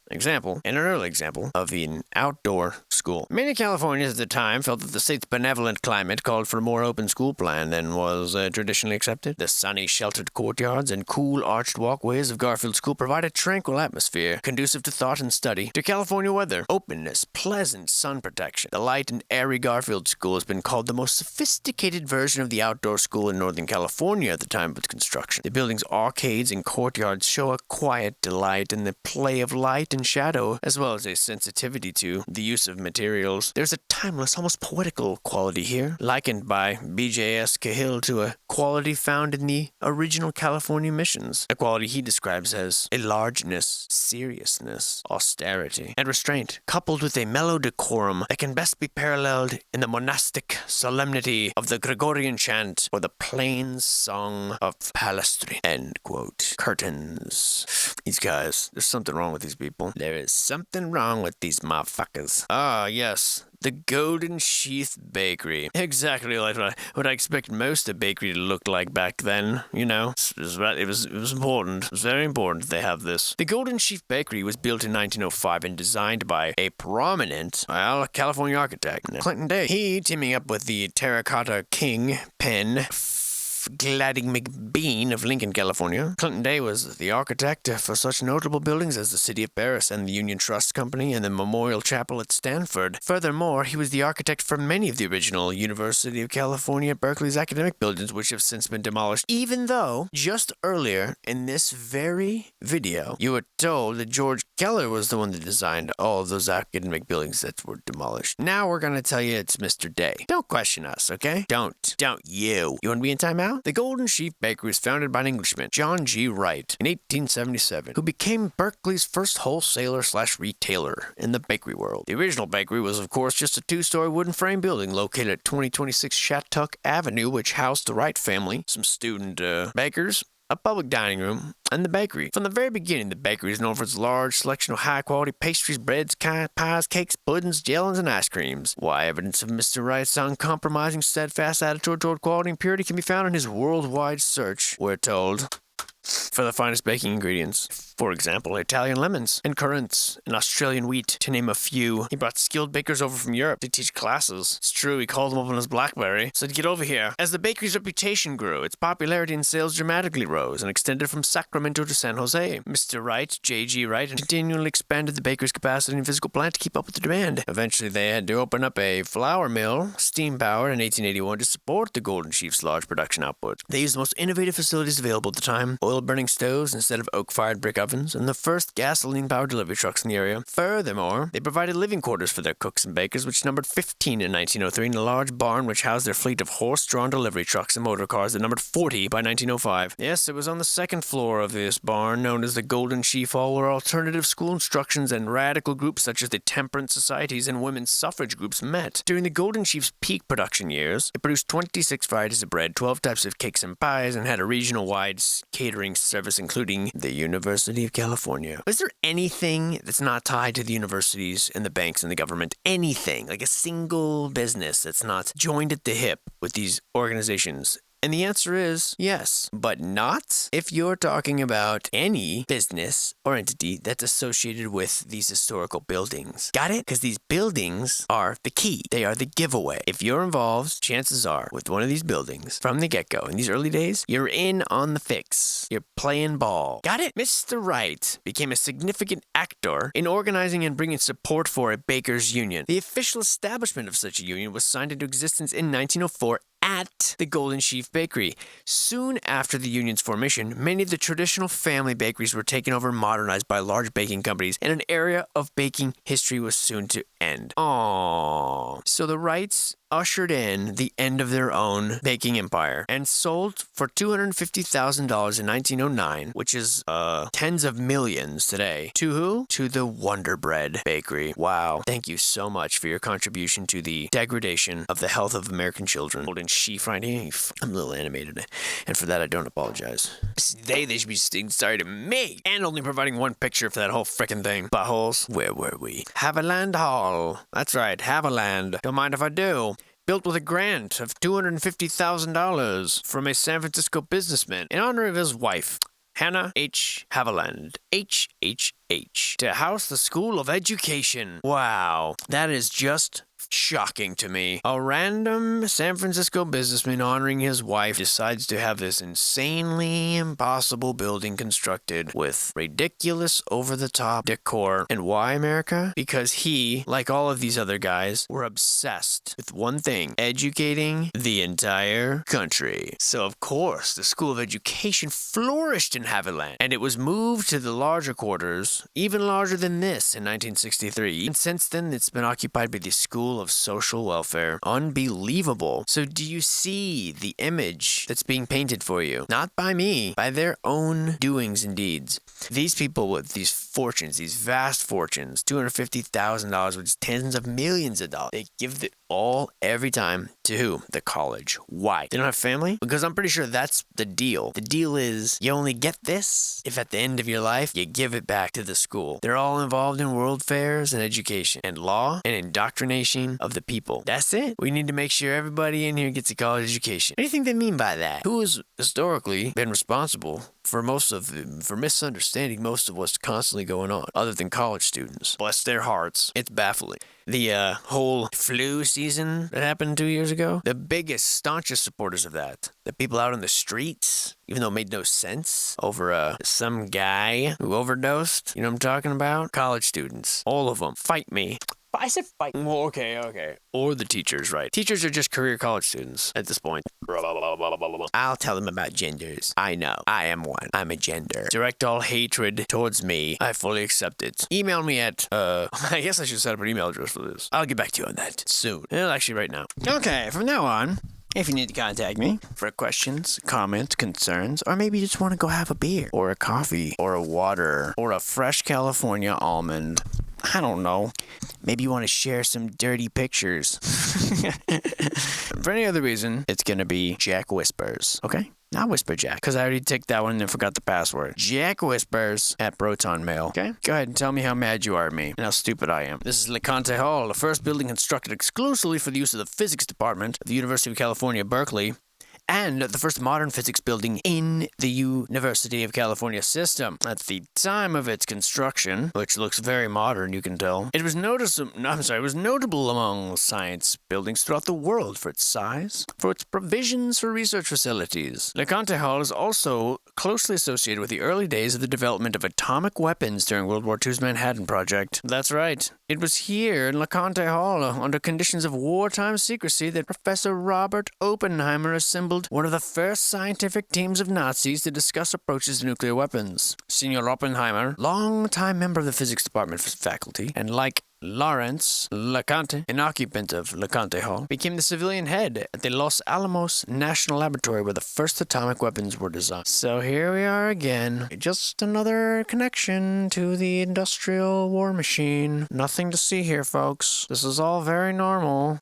example, and an early example, of an outdoor school. Many Californians at the time felt that the state's benevolent climate called for a more open school plan than was traditionally accepted. The sunny, sheltered courtyards and cool, arched walkways of Garfield School provide a tranquil atmosphere, conducive to thought and study. To California weather, openness, pleasant sun protection. The light and airy Garfield School has been called the most sophisticated version of the outdoor school in Northern California at the time of its construction. The building's arcades and courtyards show a quiet delight in the play of light and shadow, as well as a sensitivity to the use of materials. There's a timeless, almost poetical quality here, likened by B.J.S. Cahill to a quality found in the original California missions, a quality he describes as a largeness, seriousness, austerity, and restraint, coupled with a mellow decorum that can best be paralleled in the monastic solemnity of the Gregorian chant or the plain song of Palestry. End quote. Curtains. These guys, there's something wrong with these people. There is something wrong with these motherfuckers. Ah, yes. The Golden Sheath Bakery. Exactly like what I expect most a bakery to look like back then, you know. It was important. It was very important they have this. The Golden Sheath Bakery was built in 1905 and designed by a prominent California architect, Clinton Day. He, teaming up with the Terracotta King Penn Gladding McBean of Lincoln, California. Clinton Day was the architect for such notable buildings as the City of Paris and the Union Trust Company and the Memorial Chapel at Stanford. Furthermore, he was the architect for many of the original University of California at Berkeley's academic buildings, which have since been demolished, even though just earlier in this very video, you were told that George Keller was the one that designed all of those academic buildings that were demolished. Now we're going to tell you it's Mr. Day. Don't question us, okay? Don't you. You want to be in timeout? Well, the Golden Sheep Bakery was founded by an Englishman, John G. Wright, in 1877, who became Berkeley's first wholesaler/retailer in the bakery world. The original bakery was, of course, just a two-story wooden frame building located at 2026 Shattuck Avenue, which housed the Wright family, some student bakers, a public dining room, and the bakery. From the very beginning, the bakery is known for its large selection of high-quality pastries, breads, pies, cakes, puddings, jellies, and ice creams. Why, evidence of Mr. Wright's uncompromising, steadfast attitude toward quality and purity can be found in his worldwide search, we're told, for the finest baking ingredients. For example, Italian lemons and currants and Australian wheat, to name a few. He brought skilled bakers over from Europe to teach classes. It's true, he called them up on his BlackBerry, said, "Get over here." As the bakery's reputation grew, its popularity and sales dramatically rose and extended from Sacramento to San Jose. Mr. Wright, J.G. Wright, continually expanded the bakery's capacity and physical plant to keep up with the demand. Eventually, they had to open up a flour mill, steam-powered, in 1881 to support the Golden Sheep's large production output. They used the most innovative facilities available at the time, oil-burning stoves instead of oak-fired brick ovens, and the first gasoline-powered delivery trucks in the area. Furthermore, they provided living quarters for their cooks and bakers, which numbered 15 in 1903, and a large barn which housed their fleet of horse-drawn delivery trucks and motor cars that numbered 40 by 1905. Yes, it was on the second floor of this barn, known as the Golden Sheep Hall, where alternative school instructions and radical groups such as the temperance societies and women's suffrage groups met. During the Golden Sheep's peak production years, it produced 26 varieties of bread, 12 types of cakes and pies, and had a regional-wide catering service, including the University of California. Is there anything that's not tied to the universities and the banks and the government? Anything, like a single business that's not joined at the hip with these organizations? And the answer is yes, but not if you're talking about any business or entity that's associated with these historical buildings. Got it? Because these buildings are the key. They are the giveaway. If you're involved, chances are, with one of these buildings from the get-go, in these early days, you're in on the fix. You're playing ball. Got it? Mr. Wright became a significant actor in organizing and bringing support for a bakers' union. The official establishment of such a union was signed into existence in 1904 at the Golden Sheep Bakery. Soon after the union's formation, many of the traditional family bakeries were taken over and modernized by large baking companies, and an era of baking history was soon to end. Aww. So the Wrights ushered in the end of their own baking empire and sold for $250,000 in 1909, which is tens of millions today. To who? To the Wonder Bread Bakery. Wow. Thank you so much for your contribution to the degradation of the health of American children. Golden Sheep right here. I'm a little animated, and for that I don't apologize. They should be saying sorry to me, and only providing one picture for that whole frickin' thing. Buttholes. Where were we? Haviland Hall. That's right, Haviland. Don't mind if I do. Built with a grant of $250,000 from a San Francisco businessman in honor of his wife, Hannah H. Haviland, HHH, to house the School of Education. Wow, that is just shocking to me. A random San Francisco businessman honoring his wife decides to have this insanely impossible building constructed with ridiculous over-the-top decor. And why, America? Because he, like all of these other guys, were obsessed with one thing: educating the entire country. So, of course, the School of Education flourished in Haviland, and it was moved to the larger quarters, even larger than this, in 1963. And since then, it's been occupied by the School of Social Welfare. Unbelievable. So do you see the image that's being painted for you? Not by me, by their own doings and deeds. These people with these fortunes, these vast fortunes, $250,000, which is tens of millions of dollars, they give it all every time to who? The college. Why? They don't have family? Because I'm pretty sure that's the deal. The deal is you only get this if at the end of your life you give it back to the school. They're all involved in world fairs and education and law and indoctrination of the people. That's it. We need to make sure everybody in here gets a college education. What do you think they mean by that? Who has historically been responsible for misunderstanding most of what's constantly going on, other than college students? Bless their hearts. It's baffling. The whole flu season that happened 2 years ago, the biggest, staunchest supporters of that, the people out on the streets, even though it made no sense, over some guy who overdosed, you know what I'm talking about? College students, all of them, fight me. I said fight. Well, okay. Or the teachers, right? Teachers are just career college students at this point. I'll tell them about genders. I know. I am one. I'm a gender. Direct all hatred towards me. I fully accept it. Email me at, I guess I should set up an email address for this. I'll get back to you on that soon. Well, actually right now. Okay, from now on, If you need to contact me for questions, comments, concerns, or maybe you just want to go have a beer, or a coffee, or a water, or a fresh California almond. I don't know. Maybe you want to share some dirty pictures. For any other reason, it's going to be JackWhispers, okay? Not WhisperJack, because I already ticked that one and forgot the password. JackWhispers at Proton Mail, okay? Go ahead and tell me how mad you are at me and how stupid I am. This is Conte Hall, the first building constructed exclusively for the use of the physics department of the University of California, Berkeley, and the first modern physics building in the University of California system. At the time of its construction, which looks very modern, you can tell, it was notable among science buildings throughout the world for its size, for its provisions for research facilities. Le Conte Hall is also closely associated with the early days of the development of atomic weapons during World War II's Manhattan Project. That's right. It was here in Le Conte Hall, under conditions of wartime secrecy, that Professor Robert Oppenheimer assembled one of the first scientific teams of Nazis to discuss approaches to nuclear weapons. Senor Oppenheimer, longtime member of the physics department faculty, and like Lawrence LeConte, an occupant of Le Conte Hall, became the civilian head at the Los Alamos National Laboratory where the first atomic weapons were designed. So here we are again. Just another connection to the industrial war machine. Nothing to see here, folks. This is all very normal.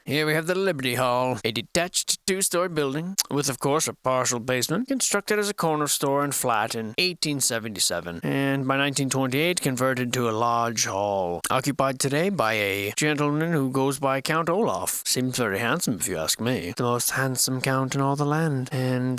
Here we have the Liberty Hall, a detached two-story building with, of course, a partial basement, constructed as a corner store and flat in 1877, and by 1928 converted to a large hall, occupied today by a gentleman who goes by Count Olaf. Seems very handsome, if you ask me. The most handsome count in all the land, and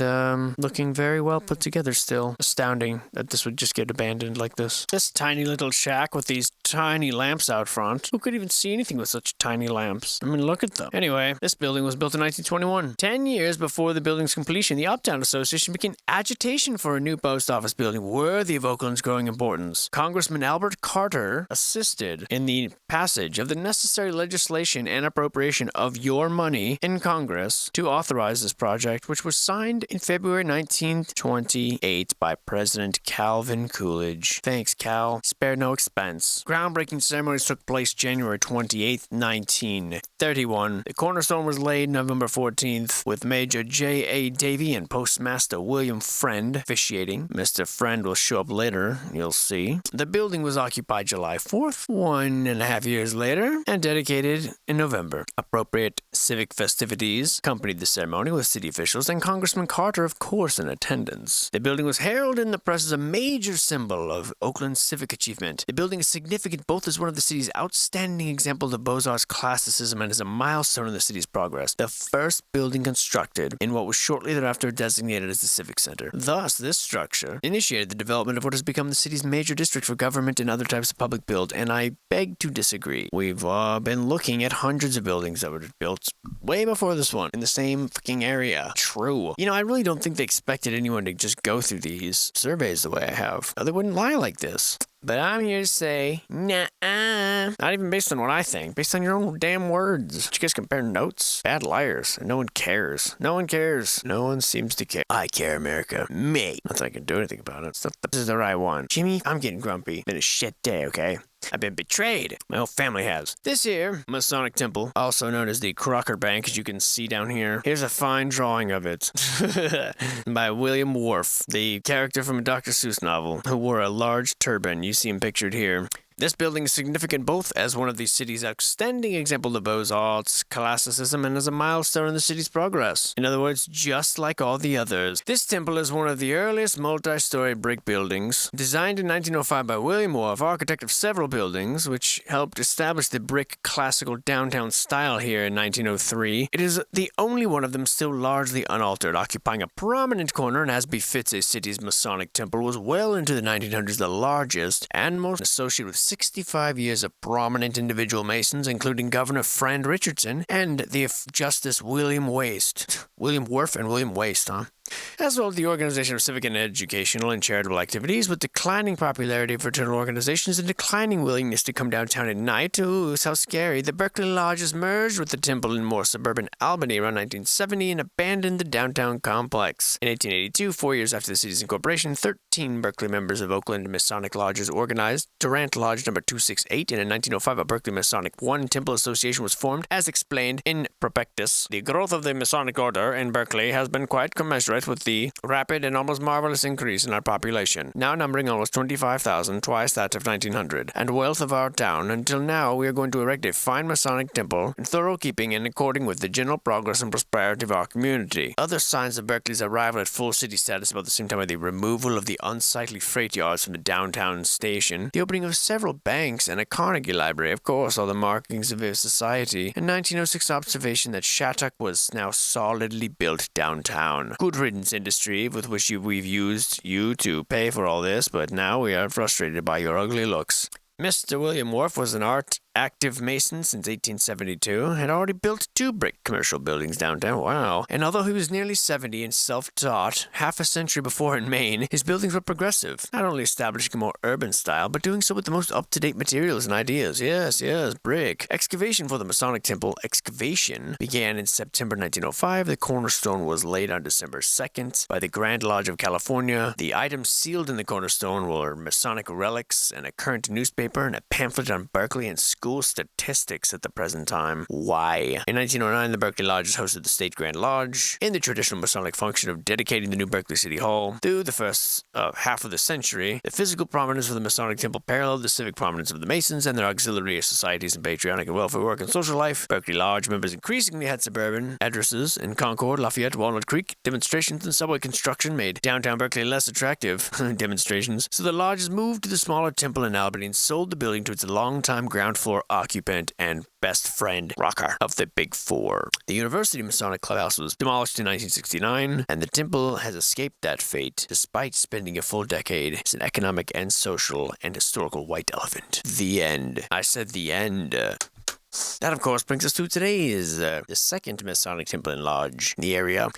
looking very well put together still. Astounding that this would just get abandoned like this. This tiny little shack with these tiny lamps out front. Who could even see anything with such tiny lamps? I mean, look at them. Anyway, this building was built in 1921. 10 years before the building's completion, the Uptown Association began agitation for a new post office building worthy of Oakland's growing importance. Congressman Albert Carter assisted in the passage of the necessary legislation and appropriation of your money in Congress to authorize this project, which was signed in February 1928 by President Calvin Coolidge. Thanks, Cal. Spared no expense. Groundbreaking ceremonies took place January 28, 1931. The cornerstone was laid November 14th, with Major J.A. Davy and Postmaster William Friend officiating. Mr. Friend will show up later, you'll see. The building was occupied July 4th, 1.5 years later, and dedicated in November. Appropriate civic festivities accompanied the ceremony with city officials and Congressman Carter, of course, in attendance. The building was heralded in the press as a major symbol of Oakland's civic achievement. The building is significant both as one of the city's outstanding examples of Beaux-Arts classicism and as a milestone in the city's progress. The first building constructed in what was shortly thereafter designated as the Civic Center. Thus, this structure initiated the development of what has become the city's major district for government and other types of public build, and I beg to disagree. We've been looking at hundreds of buildings that were built way before this one in the same fucking area. True. You know, I really don't think they expected anyone to just go through these surveys the way I have. They wouldn't lie like this. But I'm here to say, nah-uh. Not even based on what I think, based on your own damn words. You guys compare notes? Bad liars. And no one cares. No one cares. No one seems to care. I care, America. Me. Not that I can do anything about it. This is the right one. Jimmy, I'm getting grumpy. Been a shit day, okay? I've been betrayed. My whole family has. This here, Masonic Temple, also known as the Crocker Bank, as you can see down here. Here's a fine drawing of it by William Worf, the character from a Dr. Seuss novel, who wore a large turban. You see him pictured here. This building is significant both as one of the city's outstanding examples of Beaux-Arts, classicism, and as a milestone in the city's progress. In other words, just like all the others. This temple is one of the earliest multi-story brick buildings, designed in 1905 by William Worf, architect of several buildings, which helped establish the brick classical downtown style here in 1903. It is the only one of them still largely unaltered, occupying a prominent corner, and as befits a city's Masonic Temple, was well into the 1900s the largest and most associated with 65 years of prominent individual Masons, including Governor Friend Richardson and the Justice William Waste. William Worf and William Waste, huh? as well as the organization of civic and educational and charitable activities. With declining popularity of fraternal organizations and declining willingness to come downtown at night, ooh, how scary, the Berkeley Lodges merged with the Temple in more suburban Albany around 1970 and abandoned the downtown complex. In 1882, 4 years after the city's incorporation, 13 Berkeley members of Oakland Masonic lodges organized Durant Lodge number 268, and in 1905 a Berkeley Masonic One Temple Association was formed. As explained in Prospectus, the growth of the Masonic Order in Berkeley has been quite commensurate with the rapid and almost marvelous increase in our population, now numbering almost 25,000, twice that of 1900, and wealth of our town. Until now, we are going to erect a fine Masonic temple in thorough keeping and according with the general progress and prosperity of our community. Other signs of Berkeley's arrival at full city status about the same time are the removal of the unsightly freight yards from the downtown station, the opening of several banks, and a Carnegie Library, of course, all the markings of a society, and 1906 observation that Shattuck was now solidly built downtown. Good riddance, industry, with which we've used you to pay for all this, but now we are frustrated by your ugly looks. Mr. William Wharf was an active mason since 1872, had already built 2 brick commercial buildings downtown. Wow. And although he was nearly 70 and self-taught, half a century before in Maine, his buildings were progressive, not only establishing a more urban style, but doing so with the most up-to-date materials and ideas. Yes, brick. Excavation for the Masonic Temple began in September 1905. The cornerstone was laid on December 2nd by the Grand Lodge of California. The items sealed in the cornerstone were Masonic relics and a current newspaper and a pamphlet on Berkeley and school statistics at the present time. Why? In 1909, the Berkeley Lodges hosted the State Grand Lodge in the traditional Masonic function of dedicating the new Berkeley City Hall. Through the first half of the century, the physical prominence of the Masonic Temple paralleled the civic prominence of the Masons and their auxiliary societies in patriotic and welfare work and social life. Berkeley Lodge members increasingly had suburban addresses in Concord, Lafayette, Walnut Creek. Demonstrations and subway construction made downtown Berkeley less attractive demonstrations, so the lodges moved to the smaller temple in Albany and sold the building to its longtime ground floor occupant and best friend rocker of the Big Four. The University Masonic Clubhouse was demolished in 1969, and the temple has escaped that fate despite spending a full decade as an economic and social and historical white elephant. The end. I said the end. That, of course, brings us to today's the second Masonic Temple and Lodge in the area.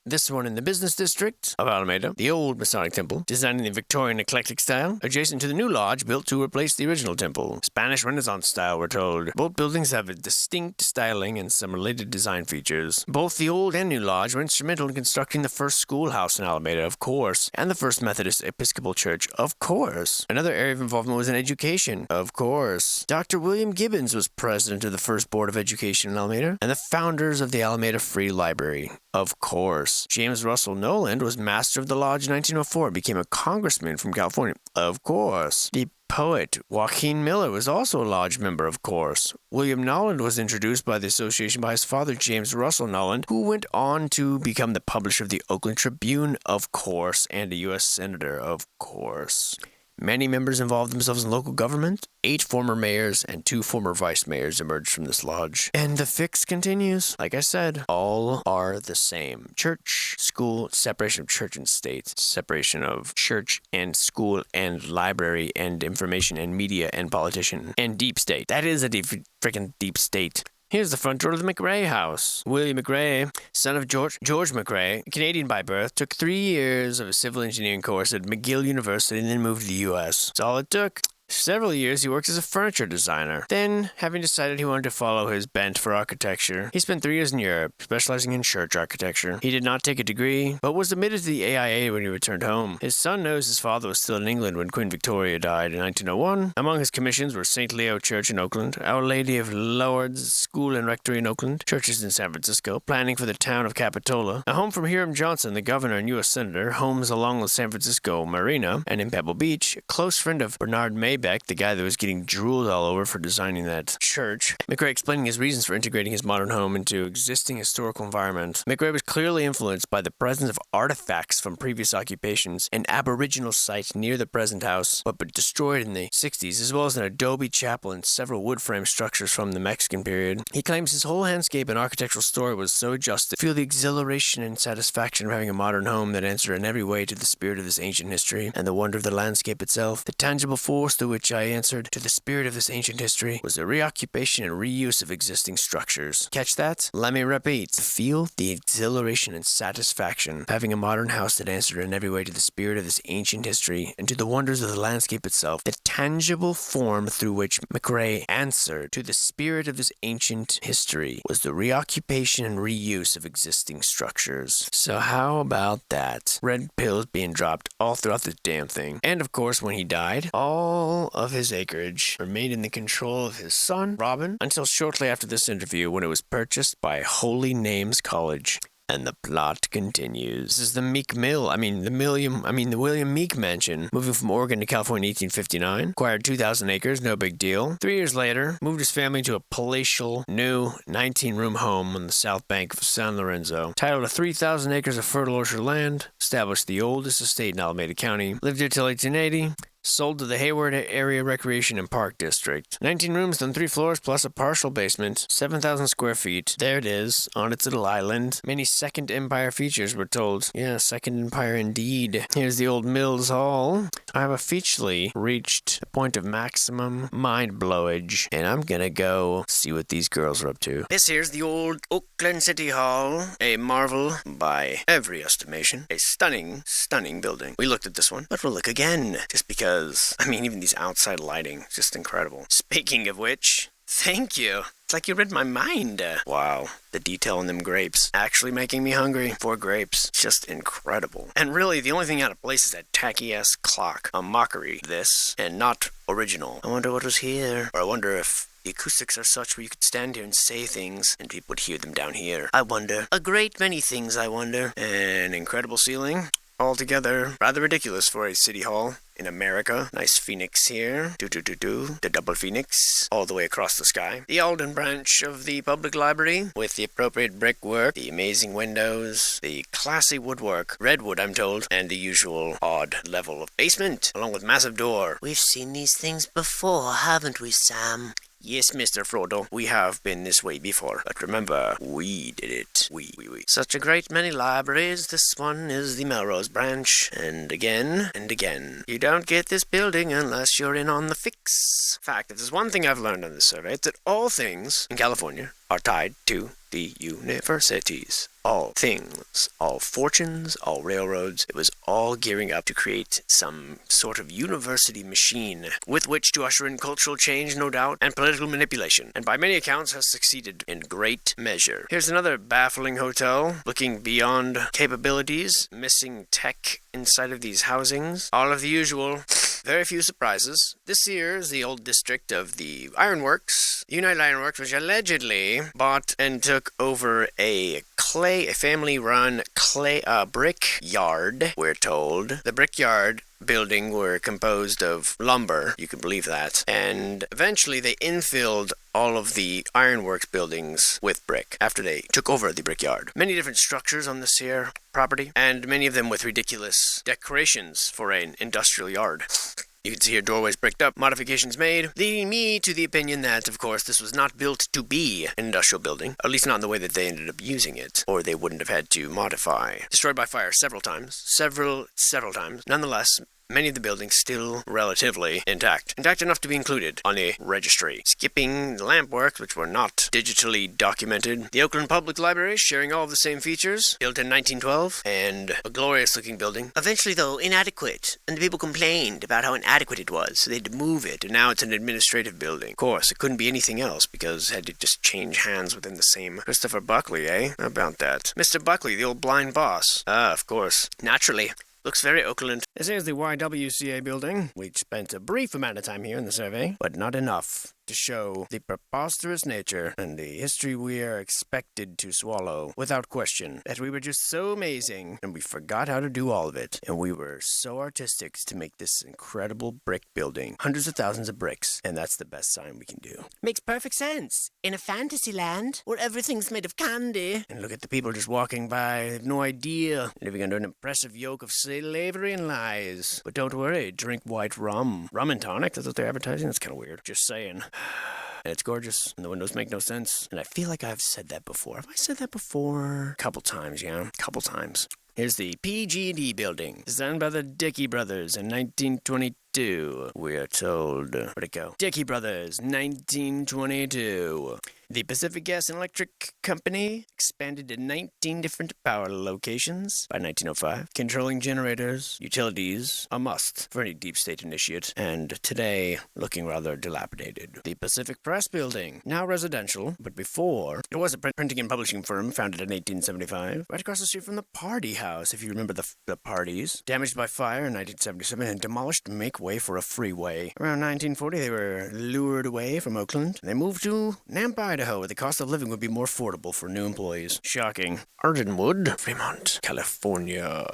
This one in the business district of Alameda, the old Masonic Temple, designed in the Victorian eclectic style, adjacent to the new lodge built to replace the original temple. Spanish Renaissance style, we're told. Both buildings have a distinct styling and some related design features. Both the old and new lodge were instrumental in constructing the first schoolhouse in Alameda, of course, and the first Methodist Episcopal Church, of course. Another area of involvement was in education, of course. Dr. William Gibbons was president of the first Board of Education in Alameda, and the founders of the Alameda Free Library, of course. James Russell Noland was master of the lodge in 1904, became a congressman from California, of course. The poet Joaquin Miller was also a lodge member, of course. William Noland was introduced by the association by his father, James Russell Noland, who went on to become the publisher of the Oakland Tribune, of course, and a U.S. Senator, of course. Many members involved themselves in local government. 8 former mayors and 2 former vice mayors emerged from this lodge. And the fix continues. Like I said, all are the same. Church, school, separation of church and state, separation of church and school and library and information and media and politician and deep state. That is a freaking deep state. Here's the front door of the McRae House. William McRae, son of George McRae, Canadian by birth, took 3 years of a civil engineering course at McGill University and then moved to the U.S. That's all it took. Several years he worked as a furniture designer. Then, having decided he wanted to follow his bent for architecture, he spent 3 years in Europe, specializing in church architecture. He did not take a degree, but was admitted to the AIA when he returned home. His son knows his father was still in England when Queen Victoria died in 1901. Among his commissions were St. Leo Church in Oakland, Our Lady of Lourdes School and Rectory in Oakland, churches in San Francisco, planning for the town of Capitola, a home from Hiram Johnson, the governor and U.S. senator, homes along the San Francisco Marina, and in Pebble Beach, a close friend of Bernard Maybeck, the guy that was getting drooled all over for designing that church. McRae explaining his reasons for integrating his modern home into existing historical environment. McRae was clearly influenced by the presence of artifacts from previous occupations, an aboriginal site near the present house, but destroyed in the 60s, as well as an adobe chapel and several wood frame structures from the Mexican period. He claims his whole landscape and architectural story was so just to feel the exhilaration and satisfaction of having a modern home that answered in every way to the spirit of this ancient history and the wonder of the landscape itself, the tangible force through which I answered, to the spirit of this ancient history, was the reoccupation and reuse of existing structures. Catch that? Let me repeat. Feel the exhilaration and satisfaction of having a modern house that answered in every way to the spirit of this ancient history and to the wonders of the landscape itself. The tangible form through which McRae answered to the spirit of this ancient history was the reoccupation and reuse of existing structures. So how about that? Red pills being dropped all throughout this damn thing. And of course, when he died, all of his acreage remained in the control of his son, Robin, until shortly after this interview when it was purchased by Holy Names College. And the plot continues. This is the the William Meek Mansion. Moving from Oregon to California in 1859. Acquired 2,000 acres, no big deal. 3 years later, moved his family to a palatial, new 19-room home on the south bank of San Lorenzo. Titled to 3,000 acres of fertile orchard land. Established the oldest estate in Alameda County. Lived here till 1880. Sold to the Hayward Area Recreation and Park District. 19 rooms on 3 floors plus a partial basement. 7,000 square feet. There it is, on its little island. Many Second Empire features were told. Yeah, Second Empire indeed. Here's the old Mills Hall. I have officially reached the point of maximum mind-blowage, and I'm gonna go see what these girls are up to. This here's the old Oakland City Hall. A marvel by every estimation. A stunning, stunning building. We looked at this one, but we'll look again, just because even these outside lighting, just incredible. Speaking of which, thank you. It's like you read my mind. Wow, the detail in them grapes. Actually making me hungry for grapes. Just incredible. And really, the only thing out of place is that tacky-ass clock. A mockery, this, and not original. I wonder what was here. Or I wonder if the acoustics are such where you could stand here and say things, and people would hear them down here. I wonder. A great many things, I wonder. An incredible ceiling. Altogether, rather ridiculous for a city hall in America. Nice phoenix here. The double phoenix. All the way across the sky. The Alden branch of the public library with the appropriate brickwork, the amazing windows, the classy woodwork, redwood I'm told, and the usual odd level of basement, along with massive door. We've seen these things before, haven't we, Sam? Yes, Mr. Frodo, we have been this way before, but remember, we did it. We. Such a great many libraries. This one is the Melrose branch, and again, and again. You don't get this building unless you're in on the fix. In fact, if there's one thing I've learned on this survey, it's that all things in California are tied to the universities. All things, all fortunes, all railroads, it was all gearing up to create some sort of university machine with which to usher in cultural change, no doubt, and political manipulation, and by many accounts has succeeded in great measure. Here's another baffling hotel, looking beyond capabilities, missing tech inside of these housings. All of the usual. Very few surprises. This here is the old district of the Ironworks. United Ironworks, which allegedly bought and took over a family-run brick yard, we're told. The brick yard building were composed of lumber, you can believe that, and eventually they infilled all of the ironworks buildings with brick after they took over the brickyard. Many different structures on this here property, and many of them with ridiculous decorations for an industrial yard. You can see here doorways bricked up, modifications made, leading me to the opinion that, of course, this was not built to be an industrial building, at least not in the way that they ended up using it, or they wouldn't have had to modify. Destroyed by fire several times. Several times. Nonetheless, many of the buildings still relatively intact. Intact enough to be included on a registry. Skipping the lampworks, which were not digitally documented. The Oakland Public Library, sharing all of the same features. Built in 1912, and a glorious-looking building. Eventually, though, inadequate. And the people complained about how inadequate it was, so they had to move it, and now it's an administrative building. Of course, it couldn't be anything else, because it had to just change hands within the same. Christopher Buckley, eh? How about that? Mr. Buckley, the old blind boss. Ah, of course. Naturally. Looks very Oakland. This is the YWCA building. We spent a brief amount of time here in the survey, but not enough to show the preposterous nature and the history we are expected to swallow without question. That we were just so amazing, and we forgot how to do all of it. And we were so artistic to make this incredible brick building. Hundreds of thousands of bricks, and that's the best sign we can do. Makes perfect sense. In a fantasy land where everything's made of candy. And look at the people just walking by. They have no idea. Living under an impressive yoke of slavery and lies. But don't worry, drink white rum. Rum and tonic, that's what they're advertising? That's kind of weird. Just saying. And it's gorgeous, and the windows make no sense. And I feel like I've said that before. Have I said that before? Couple times, yeah. Couple times. Here's the PG&E building, designed by the Dickey brothers in 1922. We are told. Where'd it go? Dickey brothers, 1922. The Pacific Gas and Electric Company expanded to 19 different power locations by 1905. Controlling generators, utilities, a must for any deep state initiate, and today looking rather dilapidated. The Pacific Press Building, now residential, but before it was a printing and publishing firm founded in 1875, right across the street from the Party House, if you remember the parties. Damaged by fire in 1977 and demolished to make way for a freeway. Around 1940, they were lured away from Oakland. They moved to Nampa, Idaho, where the cost of living would be more affordable for new employees. Shocking. Ardenwood, Fremont, California.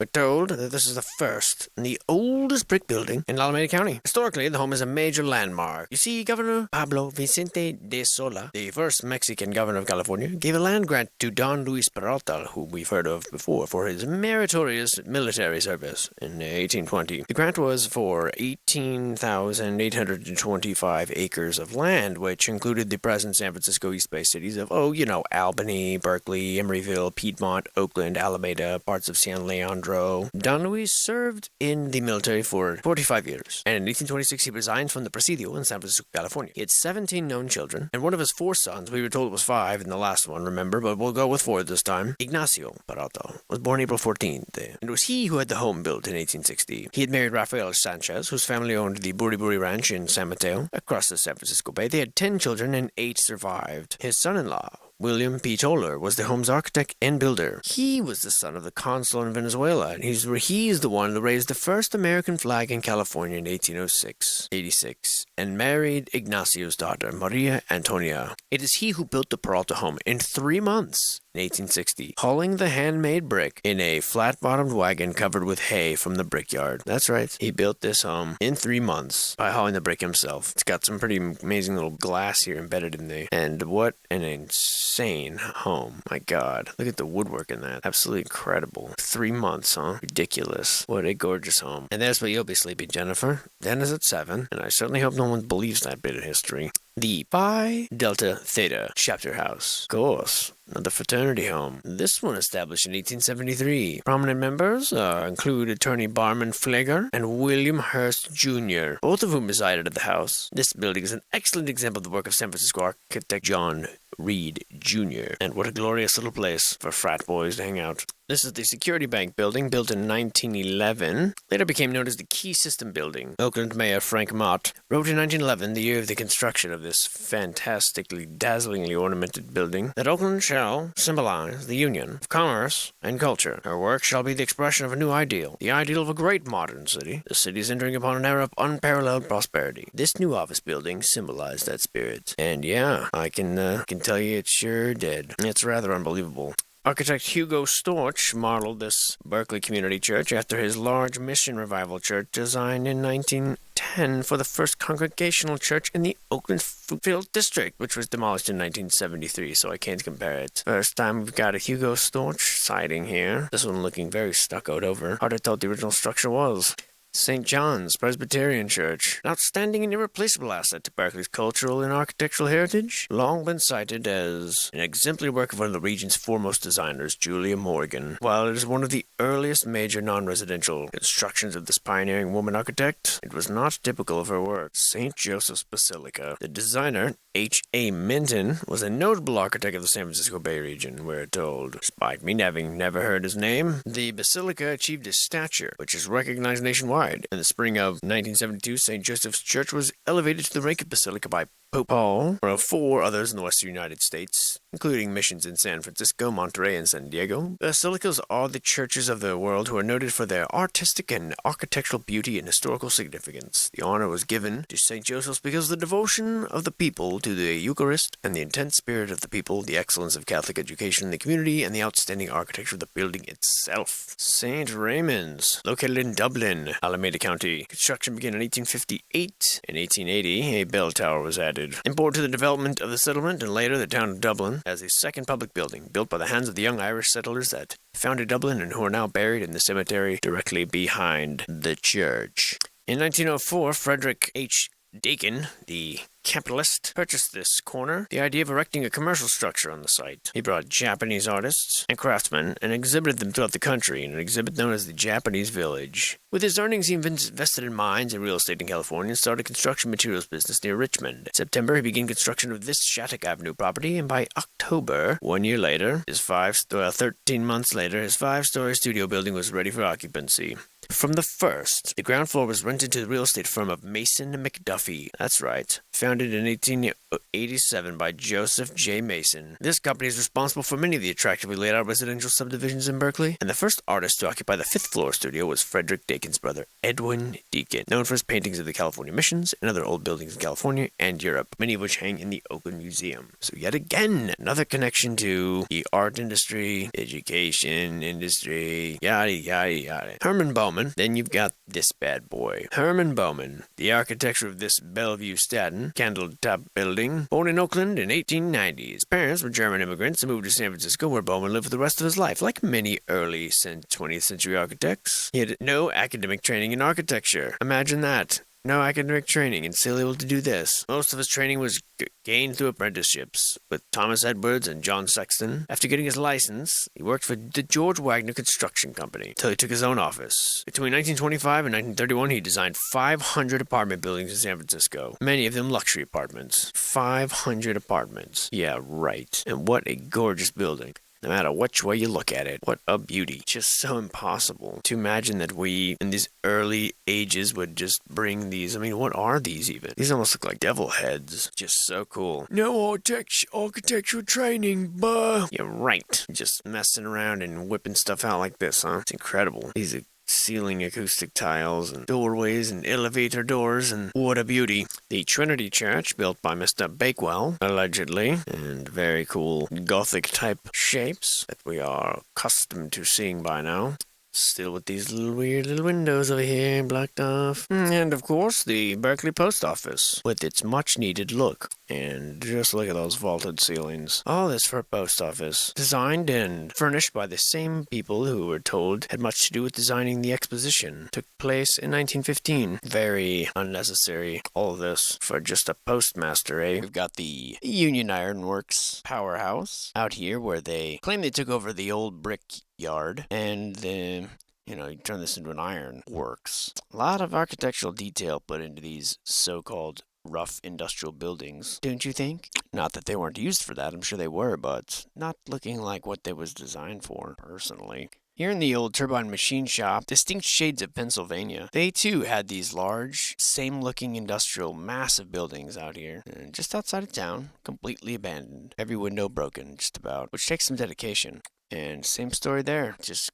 We're told that this is the first and the oldest brick building in Alameda County. Historically, the home is a major landmark. You see, Governor Pablo Vicente de Sola, the first Mexican governor of California, gave a land grant to Don Luis Peralta, who we've heard of before, for his meritorious military service in 1820. The grant was for 18,825 acres of land, which included the present San Francisco East Bay cities of, Albany, Berkeley, Emeryville, Piedmont, Oakland, Alameda, parts of San Leandro. Don Luis served in the military for 45 years, and in 1826 he resigned from the Presidio in San Francisco, California. He had 17 known children, and one of his 4 sons, we were told it was 5 in the last one, remember, but we'll go with 4 this time. Ignacio Peralta was born April 14th, and it was he who had the home built in 1860. He had married Rafael Sanchez, whose family owned the Buri Buri Ranch in San Mateo, across the San Francisco Bay. They had 10 children, and 8 survived. His son-in-law, William P. Toller, was the home's architect and builder. He was the son of the consul in Venezuela, and he's the one who raised the first American flag in California in 1886, and married Ignacio's daughter, Maria Antonia. It is he who built the Peralta home in 3 months. In 1860, hauling the handmade brick in a flat-bottomed wagon covered with hay from the brickyard. That's right, he built this home in 3 months by hauling the brick himself. It's got some pretty amazing little glass here embedded in there, and what an insane home. My God, look at the woodwork in that. Absolutely incredible. 3 months, huh? Ridiculous. What a gorgeous home. And there's where you'll be sleeping, Jennifer. Dinner's at 7, and I certainly hope no one believes that bit of histohi. The Phi Delta Theta Chapter House. Of course, another fraternity home. This one established in 1873. Prominent members include attorney Barman Fleger and William Hurst Jr., both of whom resided at the house. This building is an excellent example of the work of San Francisco architect John Reed Jr. And what a glorious little place for frat boys to hang out. This is the Security Bank building, built in 1911. Later became known as the Key System Building. Oakland Mayor Frank Mott wrote in 1911, the year of the construction of this fantastically, dazzlingly ornamented building, that Oakland shall symbolize the union of commerce and culture. Her work shall be the expression of a new ideal, the ideal of a great modern city. The city is entering upon an era of unparalleled prosperity. This new office building symbolized that spirit. And yeah, I can tell you it sure did. It's rather unbelievable. Architect Hugo Storch modeled this Berkeley Community Church after his large mission revival church designed in 1910 for the first congregational church in the Oakland Footfield District, which was demolished in 1973, so I can't compare it. First time we've got a Hugo Storch sighting here. This one looking very stuccoed over. Hard to tell what the original structure was. St. John's Presbyterian Church, an outstanding and irreplaceable asset to Berkeley's cultural and architectural heritage, long been cited as an exemplary work of one of the region's foremost designers, Julia Morgan. While it is one of the earliest major non-residential constructions of this pioneering woman architect, it was not typical of her work. St. Joseph's Basilica. The designer, H.A. Minton, was a notable architect of the San Francisco Bay region, we're told. Despite me having never heard his name, the basilica achieved a stature, which is recognized nationwide. In the spring of 1972, St. Joseph's Church was elevated to the rank of basilica by Pope Paul, one of 4 others in the western United States, including missions in San Francisco, Monterey, and San Diego. Basilicas are the churches of the world who are noted for their artistic and architectural beauty and historical significance. The honor was given to St. Joseph's because of the devotion of the people to the Eucharist and the intense spirit of the people, the excellence of Catholic education in the community, and the outstanding architecture of the building itself. St. Raymond's, located in Dublin, Alameda County. Construction began in 1858. In 1880, a bell tower was added. Important to the development of the settlement and later the town of Dublin as a second public building built by the hands of the young Irish settlers that founded Dublin and who are now buried in the cemetery directly behind the church. In 1904, Frederick H. Dakin, the capitalist, purchased this corner, the idea of erecting a commercial structure on the site. He brought Japanese artists and craftsmen and exhibited them throughout the country in an exhibit known as the Japanese Village. With his earnings, he invested in mines and real estate in California and started a construction materials business near Richmond. In September, he began construction of this Shattuck Avenue property, and by October, 1 year later, 13 months later, his 5-story studio building was ready for occupancy. From the first, the ground floor was rented to the real estate firm of Mason McDuffie. That's right. Founded in 1887 by Joseph J. Mason. This company is responsible for many of the attractively laid out residential subdivisions in Berkeley, and the first artist to occupy the 5th floor studio was Frederick Dakin's brother, Edwin Deakin, known for his paintings of the California missions and other old buildings in California and Europe, many of which hang in the Oakland Museum. So yet again, another connection to the art industry, education industry, yada yada yada. Herman Bowman. Then you've got this bad boy. Herman Bowman, the architecture of this Bellevue Staten candle-top building, born in Oakland in 1890. His parents were German immigrants and moved to San Francisco, where Bowman lived for the rest of his life. Like many early 20th century architects, he had no academic training in architecture. Imagine that. No academic training and still able to do this. Most of his training was gained through apprenticeships with Thomas Edwards and John Sexton. After getting his license, he worked for the George Wagner Construction Company until he took his own office. Between 1925 and 1931, he designed 500 apartment buildings in San Francisco, many of them luxury apartments. 500 apartments. Yeah, right. And what a gorgeous building. No matter which way you look at it, what a beauty. Just so impossible to imagine that we, in these early ages, would just bring these. I mean, what are these even? These almost look like devil heads. Just so cool. No architectural training, buh. Yeah, right. Just messing around and whipping stuff out like this, huh? It's incredible. These are ceiling acoustic tiles and doorways and elevator doors, and what a beauty. The Trinity Church, built by Mr. Bakewell, allegedly, and very cool Gothic type shapes that we are accustomed to seeing by now. Still with these little weird little windows over here blocked off. And of course, the Berkeley Post Office with its much needed look. And just look at those vaulted ceilings. All this for a post office. Designed and furnished by the same people who were told had much to do with designing the exposition. Took place in 1915. Very unnecessary, all of this, for just a postmaster, eh? We've got the Union Iron Works powerhouse out here where they claim they took over the old brick yard, and then, you turn this into an iron works. A lot of architectural detail put into these so-called rough industrial buildings, don't you think? Not that they weren't used for that, I'm sure they were, but not looking like what they was designed for, personally. Here in the old turbine machine shop, distinct shades of Pennsylvania, they too had these large, same-looking industrial, massive buildings out here, just outside of town, completely abandoned. Every window broken, just about, which takes some dedication. And same story there. Just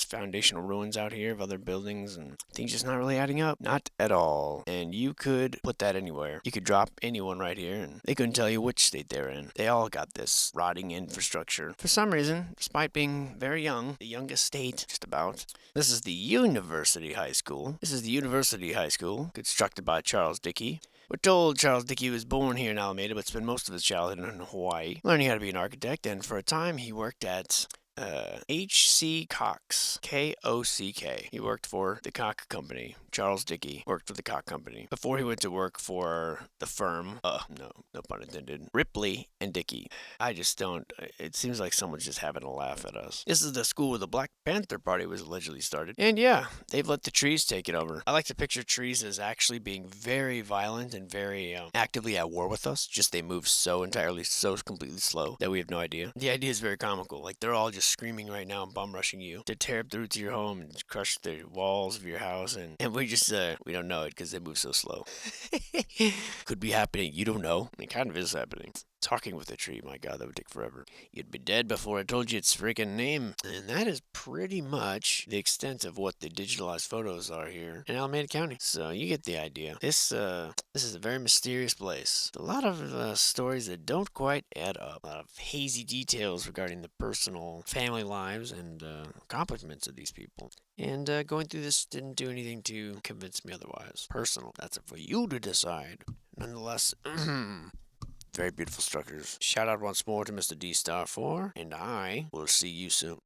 foundational ruins out here of other buildings, and things just not really adding up. Not at all. And you could put that anywhere. You could drop anyone right here, and they couldn't tell you which state they're in. They all got this rotting infrastructure. For some reason, despite being very young, the youngest state, just about. This is the University High School. Constructed by Charles Dickey. We're told Charles Dickey was born here in Alameda, but spent most of his childhood in Hawaii, learning how to be an architect, and for a time he worked at H.C. Cox, K-O-C-K. He worked for the Koch Company. Charles Dickey worked for the Koch Company before he went to work for the firm, no pun intended, Ripley and Dickey. I just don't, it seems like someone's just having a laugh at us. This is the school where the Black Panther Party was allegedly started. And yeah, they've let the trees take it over. I like to picture trees as actually being very violent and very actively at war with us. Just they move so completely slow that we have no idea. The idea is very comical. Like they're all just screaming right now and bum rushing you to tear up the roots of your home and crush the walls of your house, and we just we don't know it because they move so slow. Could be happening. You don't know. It kind of is happening. Talking with a tree, my God, that would take forever. You'd be dead before I told you its freaking name. And that is pretty much the extent of what the digitalized photos are here in Alameda County. So you get the idea. This is a very mysterious place. A lot of stories that don't quite add up. A lot of hazy details regarding the personal family lives and accomplishments of these people. And going through this didn't do anything to convince me otherwise. Personal. That's for you to decide. Nonetheless, very beautiful structures. Shout out once more to Mr. D-Star 4, and I will see you soon.